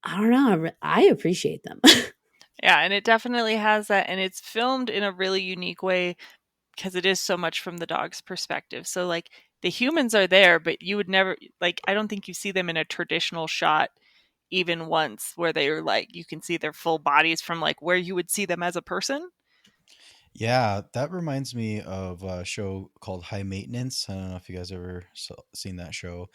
I don't know, I appreciate them. Yeah, and it definitely has that, and it's filmed in a really unique way because it is so much from the dog's perspective. So like the humans are there, but you would never, like, I don't think you see them in a traditional shot even once where they're like, you can see their full bodies from like where you would see them as a person. Yeah, that reminds me of a show called High Maintenance. I don't know if you guys ever seen that show,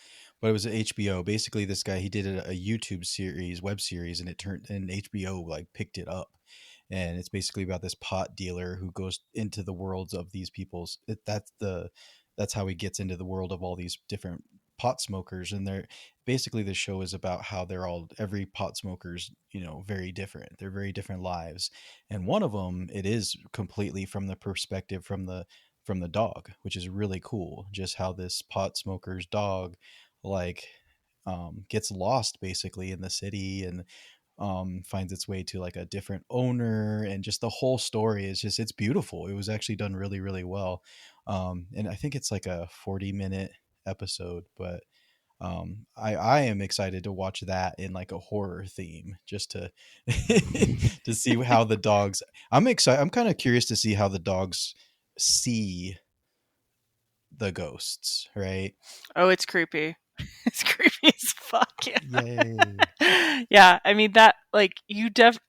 but it was at HBO. Basically, this guy, he did a YouTube series, web series, and HBO like picked it up. And it's basically about this pot dealer who goes into the worlds of these people's. That's how he gets into the world of all these different pot smokers, and they're basically, the show is about how every pot smoker's very different. They're very different lives, and one of them, it is completely from the perspective from the dog, which is really cool. Just how this pot smoker's dog like gets lost basically in the city, and finds its way to like a different owner, and just the whole story is just, it's beautiful. It was actually done really, really well. And I think it's like a 40-minute episode, but I am excited to watch that in like a horror theme, just to to see how the dogs, I'm excited. I'm kind of curious to see how the dogs see the ghosts, right? Oh, it's creepy. It's creepy as fuck. Yeah. Yay. Yeah, I mean that, like,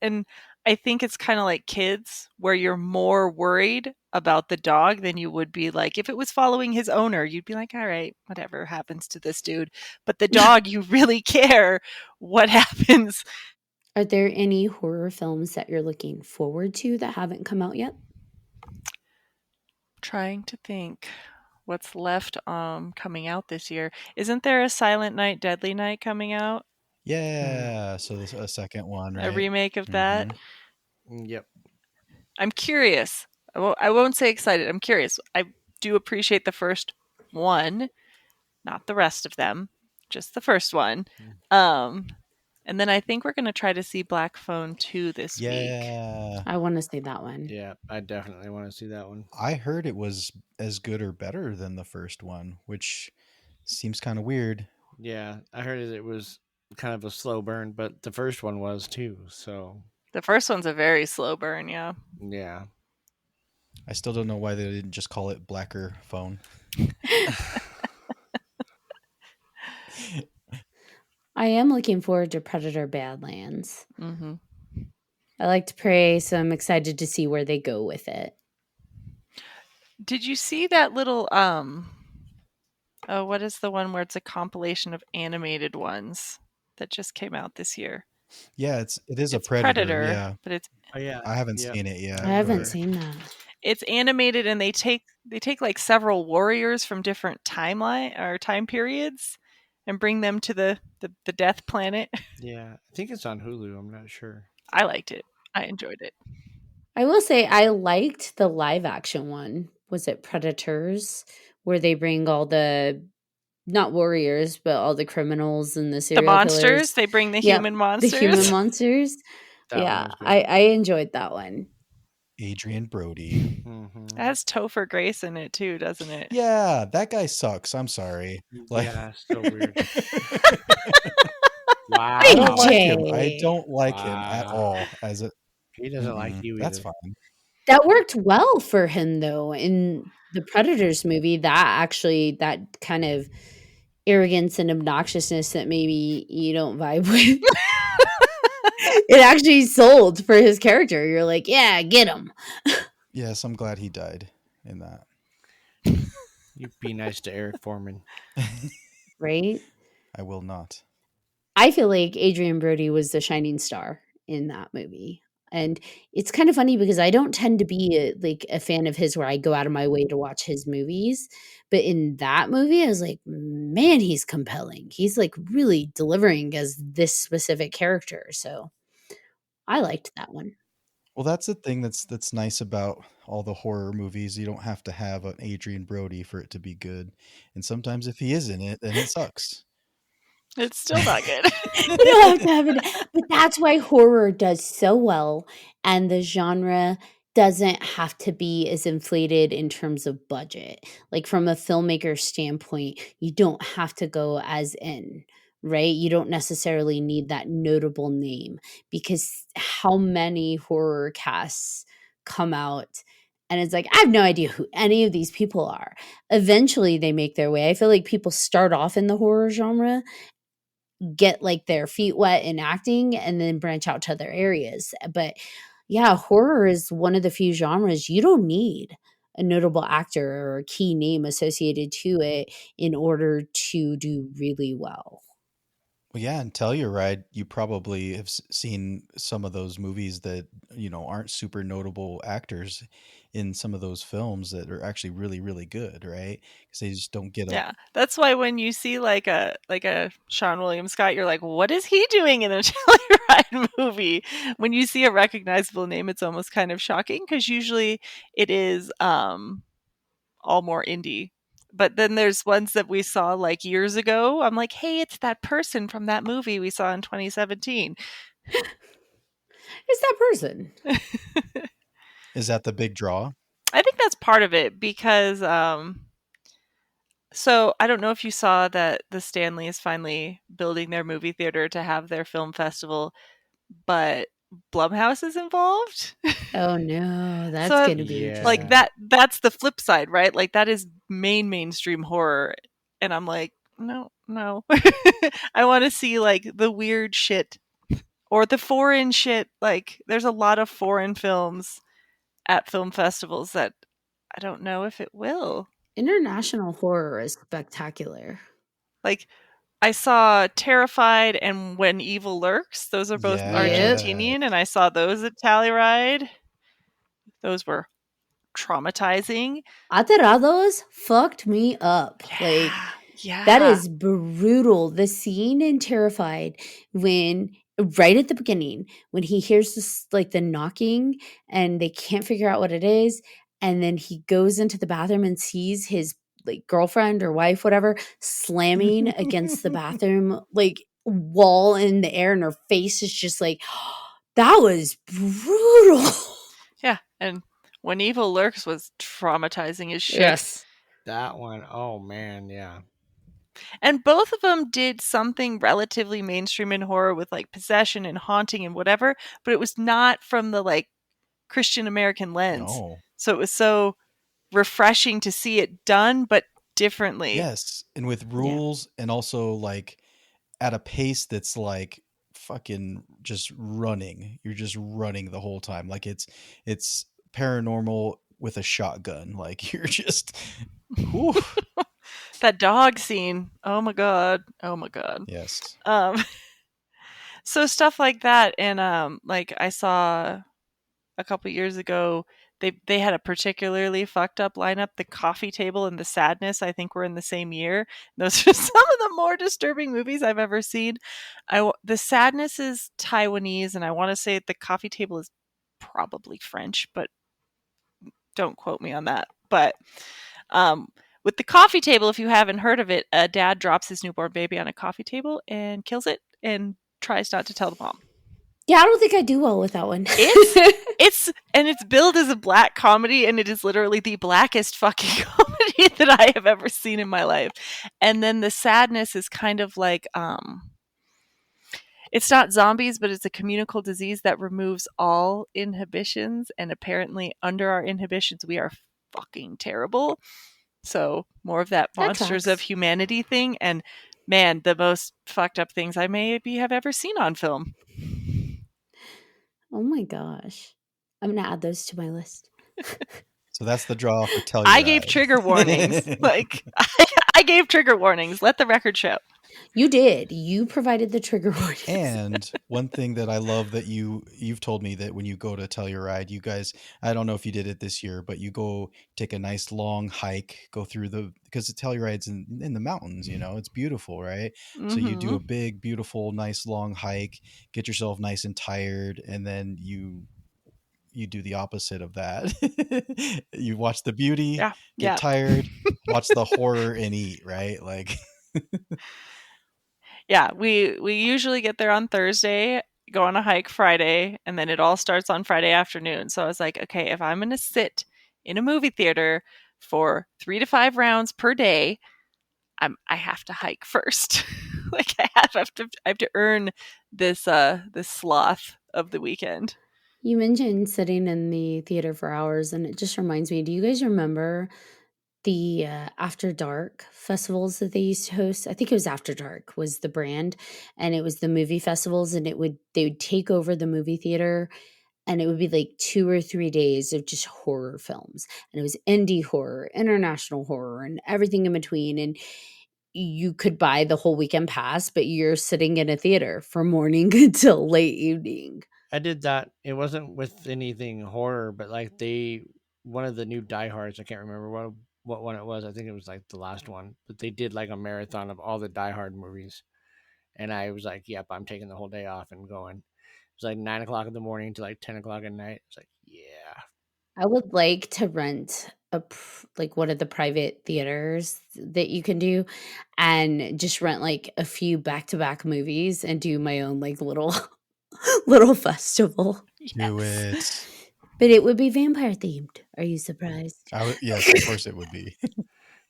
and I think it's kind of like kids where you're more worried about the dog than you would be like if it was following his owner. You'd be like, all right, whatever happens to this dude. But the dog, you really care what happens. Are there any horror films that you're looking forward to that haven't come out yet? Trying to think what's left coming out this year. Isn't there a Silent Night, Deadly Night coming out? Yeah, so there's a second one, right? A remake of that? Yep. I'm curious. I won't say excited. I'm curious. do appreciate the first one, not the rest of them, just the first one. And then I think we're going to try to see Black Phone 2 this week. Yeah. I want to see that one. Yeah, I definitely want to see that one. I heard it was as good or better than the first one, which seems kind of weird. Yeah, I heard it was kind of a slow burn, but the first one was too. So The first one's a very slow burn, yeah. yeah. I still don't know why they didn't just call it Blacker Phone. I am looking forward to Predator Badlands. Mm-hmm. I liked Prey, so I'm excited to see where they go with it. Did you see that little what is the one where it's a compilation of animated ones that just came out this year? Yeah, it is It's a Predator. Yeah, but it's Oh yeah. I haven't seen it yet. I haven't but- seen that. it's animated, and they take like several warriors from different timeline or time periods and bring them to the death planet. Yeah, I think it's on Hulu. I'm not sure. I liked it. I enjoyed it. I will say I liked the live action one. Was it Predators? Where they bring all the, not warriors, but all the criminals and the The serial monsters, killers. they bring the Yep, human monsters. The human monsters. That one Yeah, was good. I enjoyed that one. Adrian Brody. Mhm. It has Topher Grace in it too, doesn't it? Yeah, that guy sucks. I'm sorry. Like, Yeah, so weird. Wow. I don't like him. I AJ. don't like him at Wow. all. As a He doesn't like you either. That's fine. That worked well for him though in the Predators movie. That kind of arrogance and obnoxiousness that maybe you don't vibe with. It actually sold for his character. You're like, yeah, get him. Yes, I'm glad he died in that. You be nice to Eric Foreman. Right? I will not. I feel like Adrian Brody was the shining star in that movie. And it's kind of funny because I don't tend to be a fan of his where I go out of my way to watch his movies. But in that movie, I was like, man, he's compelling. He's like really delivering as this specific character. So I liked that one. Well, that's the thing that's nice about all the horror movies. You don't have to have an Adrian Brody for it to be good. And sometimes if he is in it, then it sucks. It's still not good. You don't have to have it. But that's why horror does so well. And the genre doesn't have to be as inflated in terms of budget. Like from a filmmaker standpoint, you don't have to go as in, right? You don't necessarily need that notable name because how many horror casts come out and it's like, I have no idea who any of these people are. Eventually they make their way. I feel like people start off in the horror genre, get like their feet wet in acting and then branch out to other areas. But yeah, horror is one of the few genres you don't need a notable actor or a key name associated to it in order to do really well. Well, yeah, in Telluride, you probably have seen some of those movies that, aren't super notable actors in some of those films that are actually really, really good, right? Because they just don't get Yeah, that's why when you see like a Sean William Scott, you're like, what is he doing in a Telluride movie? When you see a recognizable name, it's almost kind of shocking because usually it is all more indie. But then there's ones that we saw like years ago. I'm like, hey, it's that person from that movie we saw in 2017. It's that person. Is that the big draw? I think that's part of it because so I don't know if you saw that the Stanley is finally building their movie theater to have their film festival, but Blumhouse is involved. Oh no, that's So, going to be yeah. interesting. Like that's the flip side, right? Like that is mainstream horror. And I'm like, no. I want to see like the weird shit or the foreign shit. Like there's a lot of foreign films at film festivals that I don't know if it will. International horror is spectacular. Like I saw Terrified and When Evil Lurks. Those are both Yeah. Argentinian, and I saw those at Telluride. Those were traumatizing. Aterrados fucked me up. Like Yeah. that is brutal. The scene in Terrified when right at the beginning when he hears this like the knocking and they can't figure out what it is and then he goes into the bathroom and sees his like girlfriend or wife, whatever, slamming against the bathroom like wall in the air, and her face is just like, that was brutal. Yeah, and When Evil Lurks was traumatizing as shit. Yes. That one, oh man, yeah. And both of them did something relatively mainstream in horror with like possession and haunting and whatever, but it was not from the like Christian American lens. No. So it was so refreshing to see it done, but differently. Yes, and with rules, and also like at a pace that's like fucking just running. You're just running the whole time. Like it's paranormal with a shotgun. Like you're just whew. That dog scene. Oh my god. Oh my god. Yes. So stuff like that, and like I saw a couple years ago, they had a particularly fucked up lineup. The Coffee Table and The Sadness, I think, were in the same year. Those are some of the more disturbing movies I've ever seen. The Sadness is Taiwanese, and I want to say The Coffee Table is probably French, but don't quote me on that. But with The Coffee Table, if you haven't heard of it, a dad drops his newborn baby on a coffee table and kills it and tries not to tell the mom. Yeah, I don't think I do well with that one. It's billed as a black comedy, and it is literally the blackest fucking comedy that I have ever seen in my life. And then The Sadness is kind of like it's not zombies, but it's a communicable disease that removes all inhibitions, and apparently under our inhibitions we are fucking terrible. So more of that monsters of humanity thing, and man, the most fucked up things I maybe have ever seen on film. Oh my gosh. I'm going to add those to my list. So that's the draw for Telluride. I gave trigger warnings. I gave trigger warnings. Let the record show. You did. You provided the trigger warnings. And one thing that I love that you've told me that when you go to Telluride, you guys, I don't know if you did it this year, but you go take a nice long hike, go through because the Telluride's in the mountains, it's beautiful, right? Mm-hmm. So you do a big, beautiful, nice long hike, get yourself nice and tired, and then you do the opposite of that. You watch the beauty, get tired, watch the horror, and eat, right? Like yeah, we usually get there on Thursday, go on a hike Friday, and then it all starts on Friday afternoon. So I was like, okay, if I'm going to sit in a movie theater for 3 to 5 rounds per day, I have to hike first. Like I have to earn this sloth of the weekend. You mentioned sitting in the theater for hours, and it just reminds me, do you guys remember the After Dark festivals that they used to host? I think it was After Dark was the brand, and it was the movie festivals, and they would take over the movie theater, and it would be like 2 or 3 days of just horror films, and it was indie horror, international horror, and everything in between, and you could buy the whole weekend pass, but you're sitting in a theater from morning until late evening. I did that. It wasn't with anything horror, but like one of the new diehards, I can't remember what one it was. I think it was like the last one, but they did like a marathon of all the Die Hard movies. And I was like, yep, I'm taking the whole day off and going. It was like 9 o'clock in the morning to like 10 o'clock at night. It's like, yeah. I would like to rent like one of the private theaters that you can do, and just rent like a few back-to-back movies and do my own like little festival. Do it. But it would be vampire themed. Are you surprised? Yes, of course it would be.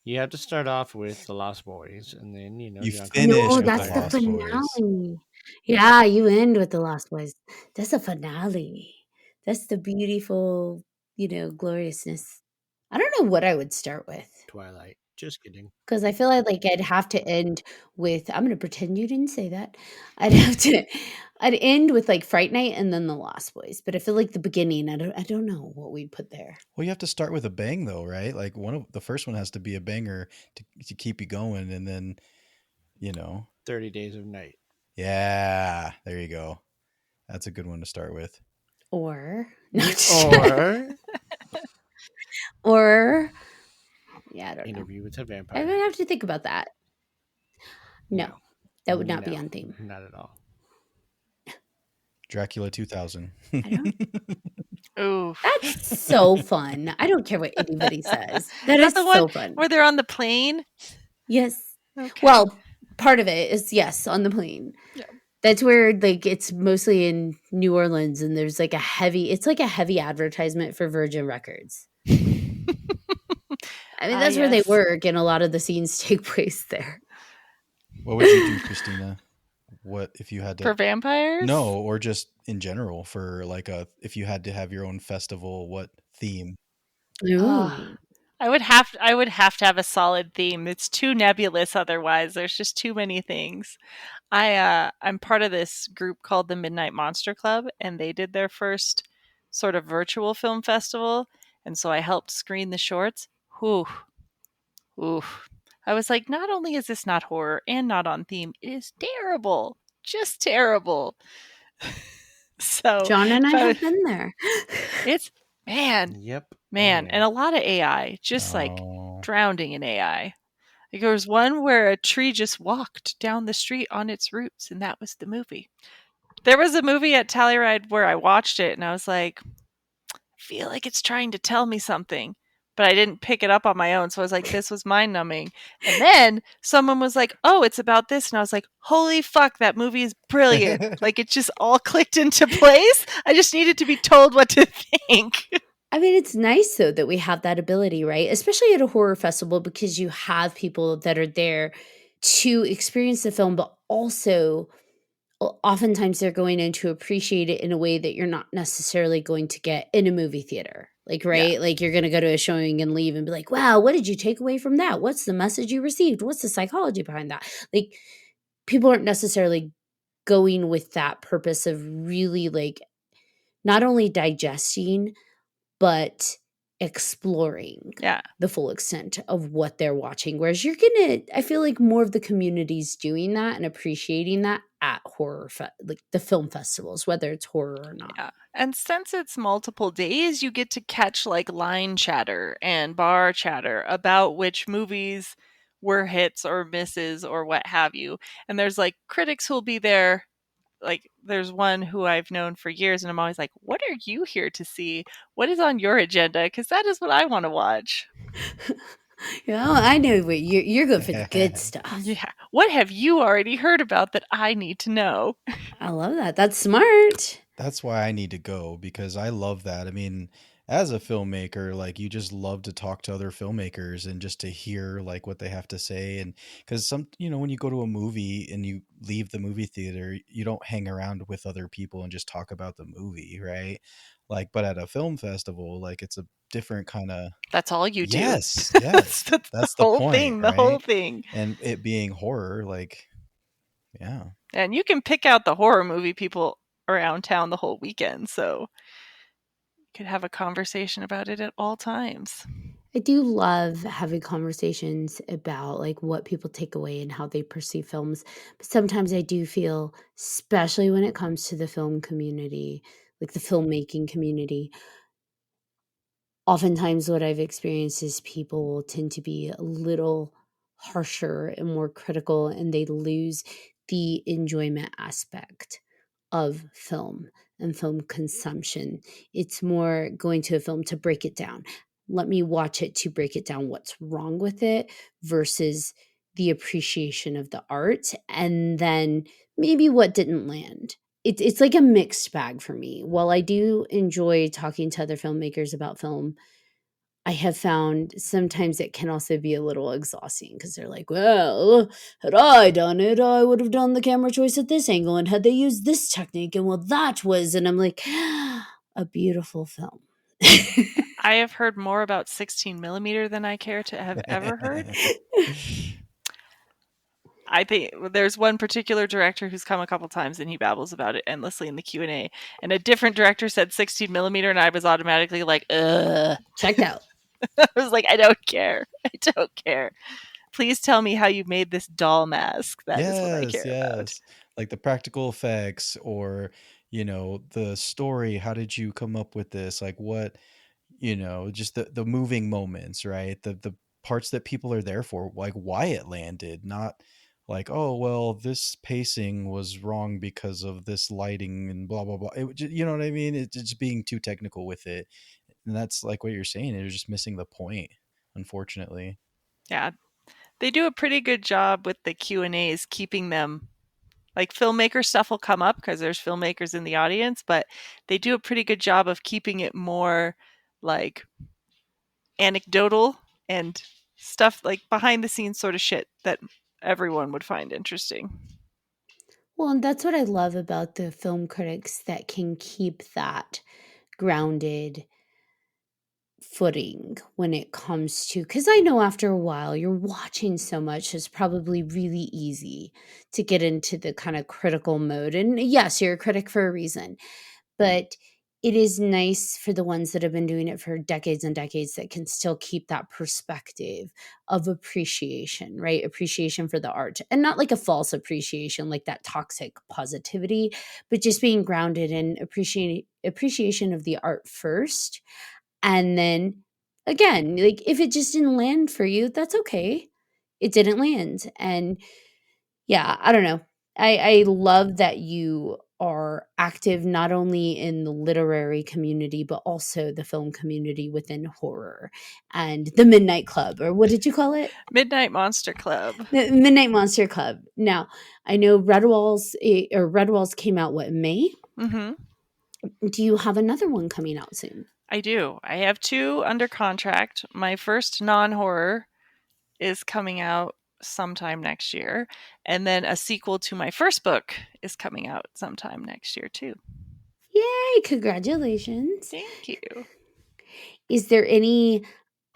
You have to start off with The Lost Boys, and then you finish with that's The Lost finale. Boys. Yeah, you end with The Lost Boys. That's a finale. That's the beautiful, gloriousness. I don't know what I would start with. Twilight. Just kidding. Because I feel like I'd have to end with, I'm going to pretend you didn't say that. I'd end with like Fright Night and then The Lost Boys. But I feel like the beginning, I don't know what we'd put there. Well, you have to start with a bang though, right? Like the first one has to be a banger to keep you going. And then, 30 Days of Night. Yeah, there you go. That's a good one to start with. Or yeah, I don't know. Interview with a Vampire. I would have to think about that. No, that would not be on theme. Not at all. Dracula 2000. Ooh. That's so fun. I don't care what anybody says. That Is is that the one so fun. where they're on the plane? Yes. Okay. Well, part of it is, yes, on the plane. Yeah. That's where, like, it's mostly in New Orleans, and there's like it's like a heavy advertisement for Virgin Records. I mean, that's where they yes. work, and a lot of the scenes take place there. What would you do, Christina? What if you had to For vampires? No, or just in general for like if you had to have your own festival, what theme? Ooh. I would have to have a solid theme. It's too nebulous otherwise. There's just too many things. I'm part of this group called the Midnight Monster Club, and they did their first sort of virtual film festival, and so I helped screen the shorts. Whew. Oof. I was like, not only is this not horror and not on theme, it is terrible. Just terrible. So John and I if I have was- been there. it's man, Yep. man, Oh, and a lot of AI, just like Oh. drowning in AI. Like, there was one where a tree just walked down the street on its roots, and that was the movie. There was a movie at Telluride where I watched it, and I was like, I feel like it's trying to tell me something, but I didn't pick it up on my own. So I was like, this was mind numbing. And then someone was like, oh, it's about this. And I was like, holy fuck, that movie is brilliant. Like, it just all clicked into place. I just needed to be told what to think. I mean, it's nice, though, that we have that ability, right? Especially at a horror festival, because you have people that are there to experience the film, but also oftentimes they're going in to appreciate it in a way that you're not necessarily going to get in a movie theater. Like, right? Yeah. Like, you're going to go to a showing and leave and be like, wow, what did you take away from that? What's the message you received? What's the psychology behind that? Like, people aren't necessarily going with that purpose of really, like, not only digesting, but exploring Yeah. the full extent of what they're watching. Whereas I feel like more of the community's doing that and appreciating that at like the film festivals, whether it's horror or not. Yeah. And since it's multiple days, you get to catch like line chatter and bar chatter about which movies were hits or misses or what have you. And there's like critics who'll be there. Like, there's one who I've known for years, and I'm always like, what are you here to see? What is on your agenda? Because that is what I want to watch. I know what you're good for the good stuff. Yeah. What have you already heard about that I need to know? I love that. That's smart. That's why I need to go, because I love that. I mean, as a filmmaker, like, you just love to talk to other filmmakers and just to hear like what they have to say. And because when you go to a movie and you leave the movie theater, you don't hang around with other people and just talk about the movie, right? Like, but at a film festival, like, it's a different kind of That's all you do. yes. That's the whole point, thing. The whole right? thing. And it being horror, like, yeah. And you can pick out the horror movie people around town the whole weekend, so you could have a conversation about it at all times. I do love having conversations about like what people take away and how they perceive films. But sometimes I do feel, especially when it comes to the film community, like the filmmaking community, oftentimes what I've experienced is people tend to be a little harsher and more critical, and they lose the enjoyment aspect of film and film consumption. It's more going to a film to break it down. Let me watch it to break it down what's wrong with it versus the appreciation of the art, and then maybe what didn't land. It's like a mixed bag for me. While I do enjoy talking to other filmmakers about film, I have found sometimes it can also be a little exhausting because they're like, well, had I done it, I would have done the camera choice at this angle. And had they used this technique, and well, that was, and I'm like, a beautiful film. I have heard more about 16 millimeter than I care to have ever heard. I think there's one particular director who's come a couple times and he babbles about it endlessly in the Q&A. And a different director said 16 millimeter, and I was automatically like, ugh. Checked out. I was like, I don't care. I don't care. Please tell me how you made this doll mask. That is what I care about. Like the practical effects, or the story. How did you come up with this? Like, what, just the moving moments, right? The parts that people are there for, like why it landed, not like, oh well, this pacing was wrong because of this lighting and blah blah blah. You know what I mean? It's just being too technical with it, and that's like what you're saying. They're just missing the point, unfortunately. Yeah, they do a pretty good job with the Q&As, keeping them like filmmaker stuff will come up because there's filmmakers in the audience, but they do a pretty good job of keeping it more like anecdotal and stuff like behind the scenes sort of shit that everyone would find interesting. Well, and that's what I love about the film critics that can keep that grounded footing when it comes to, because I know after a while you're watching so much, it's probably really easy to get into the kind of critical mode. And yes, you're a critic for a reason, but it is nice for the ones that have been doing it for decades and decades that can still keep that perspective of appreciation, right? Appreciation for the art, and not like a false appreciation, like that toxic positivity, but just being grounded in appreciation of the art first. And then again, like if it just didn't land for you, that's okay. It didn't land. And yeah, I don't know. I love that you are active not only in the literary community, but also the film community within horror and the Midnight Club, or what did you call it? Midnight Monster Club. The Midnight Monster Club. Now, I know Red Walls came out, what, in May? Mm-hmm. Do you have another one coming out soon? I do. I have 2 under contract. My first non-horror is coming out sometime next year, and then a sequel to my first book is coming out sometime next year too. Yay, congratulations. Thank you. Is there any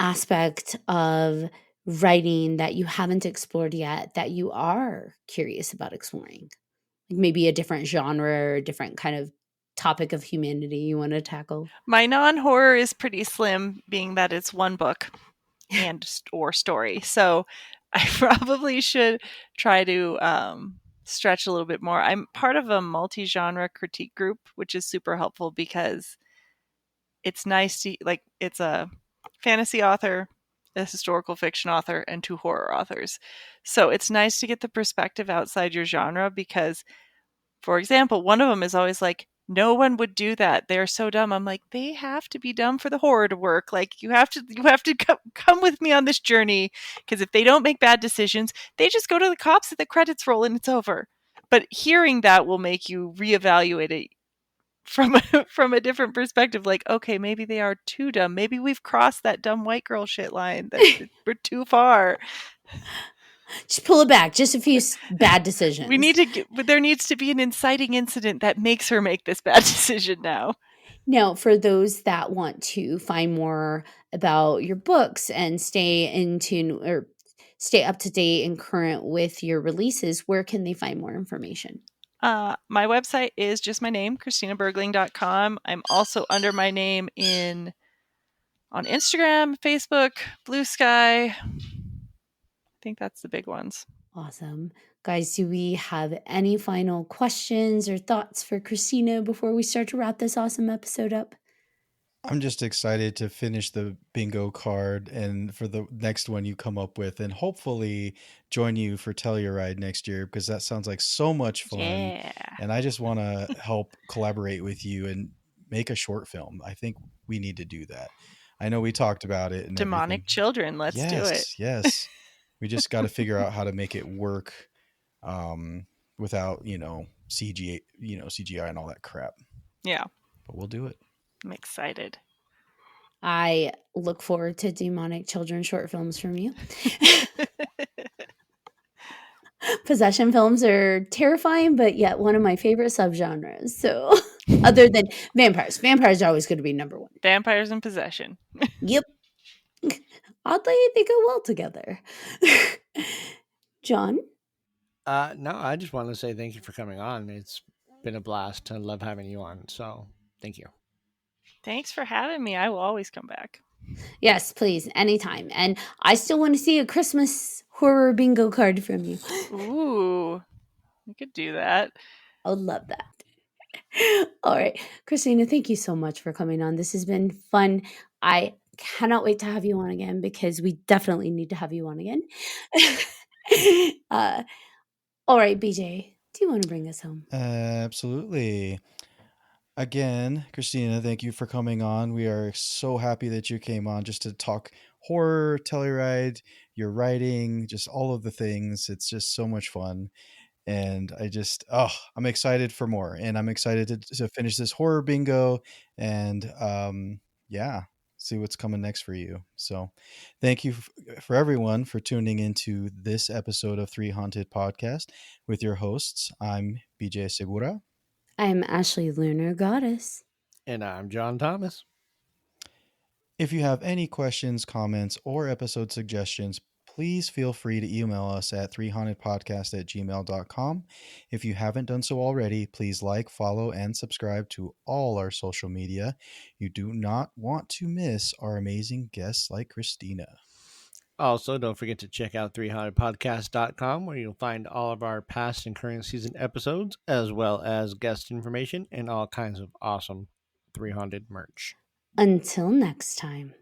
aspect of writing that you haven't explored yet that you are curious about exploring? Like maybe a different genre or a different kind of topic of humanity you want to tackle? My non-horror is pretty slim, being that it's one book and or story. So I probably should try to stretch a little bit more. I'm part of a multi-genre critique group, which is super helpful because it's nice to, like, it's a fantasy author, a historical fiction author, and 2 horror authors. So it's nice to get the perspective outside your genre because, for example, one of them is always like, no one would do that. They're so dumb. I'm like, they have to be dumb for the horror to work. Like, you have to come with me on this journey, because if they don't make bad decisions, they just go to the cops at the credits roll and it's over. But hearing that will make you reevaluate it from a different perspective. Like, okay, maybe they are too dumb. Maybe we've crossed that dumb white girl shit line. That we're too far. Just pull it back. Just a few bad decisions. But there needs to be an inciting incident that makes her make this bad decision now. Now, for those that want to find more about your books and stay in tune or stay up to date and current with your releases, where can they find more information? My website is just my name, ChristinaBergling.com. I'm also under my name on Instagram, Facebook, Blue Sky. I think that's the big ones. Awesome. Guys, do we have any final questions or thoughts for Christina before we start to wrap this awesome episode up? I'm just excited to finish the bingo card and for the next one you come up with, and hopefully join you for Telluride next year, because that sounds like so much fun. Yeah. And I just want to help collaborate with you and make a short film. I think we need to do that. I know we talked about it. And Demonic everything. Children. Let's do it. Yes. We just got to figure out how to make it work without, CGI and all that crap. Yeah. But we'll do it. I'm excited. I look forward to Demonic Children short films from you. Possession films are terrifying, but yet one of my favorite subgenres. So other than vampires are always going to be number 1. Vampires and possession. Yep. Oddly, they go well together. John? No, I just want to say thank you for coming on. It's been a blast. I love having you on. So thank you. Thanks for having me. I will always come back. Yes, please, anytime. And I still want to see a Christmas horror bingo card from you. Ooh, we could do that. I would love that. All right. Christina, thank you so much for coming on. This has been fun. I cannot wait to have you on again, because we definitely need to have you on again. All right, BJ, do you want to bring us home? Absolutely. Again, Christina, thank you for coming on. We are so happy that you came on just to talk horror, Telluride, your writing, just all of the things. It's just so much fun. And I'm excited for more. And I'm excited to finish this horror bingo and, yeah, see what's coming next for you. So thank you for everyone for tuning into this episode of 3Haunted Podcast with your hosts. I'm BJ Segura. I'm Ashley Lunar Goddess. And I'm John Thomas. If you have any questions, comments, or episode suggestions, please feel free to email us at 3hauntedpodcast@gmail.com. If you haven't done so already, please like, follow, and subscribe to all our social media. You do not want to miss our amazing guests like Christina. Also, don't forget to check out 3hauntedpodcast.com, where you'll find all of our past and current season episodes, as well as guest information and all kinds of awesome 300 merch. Until next time.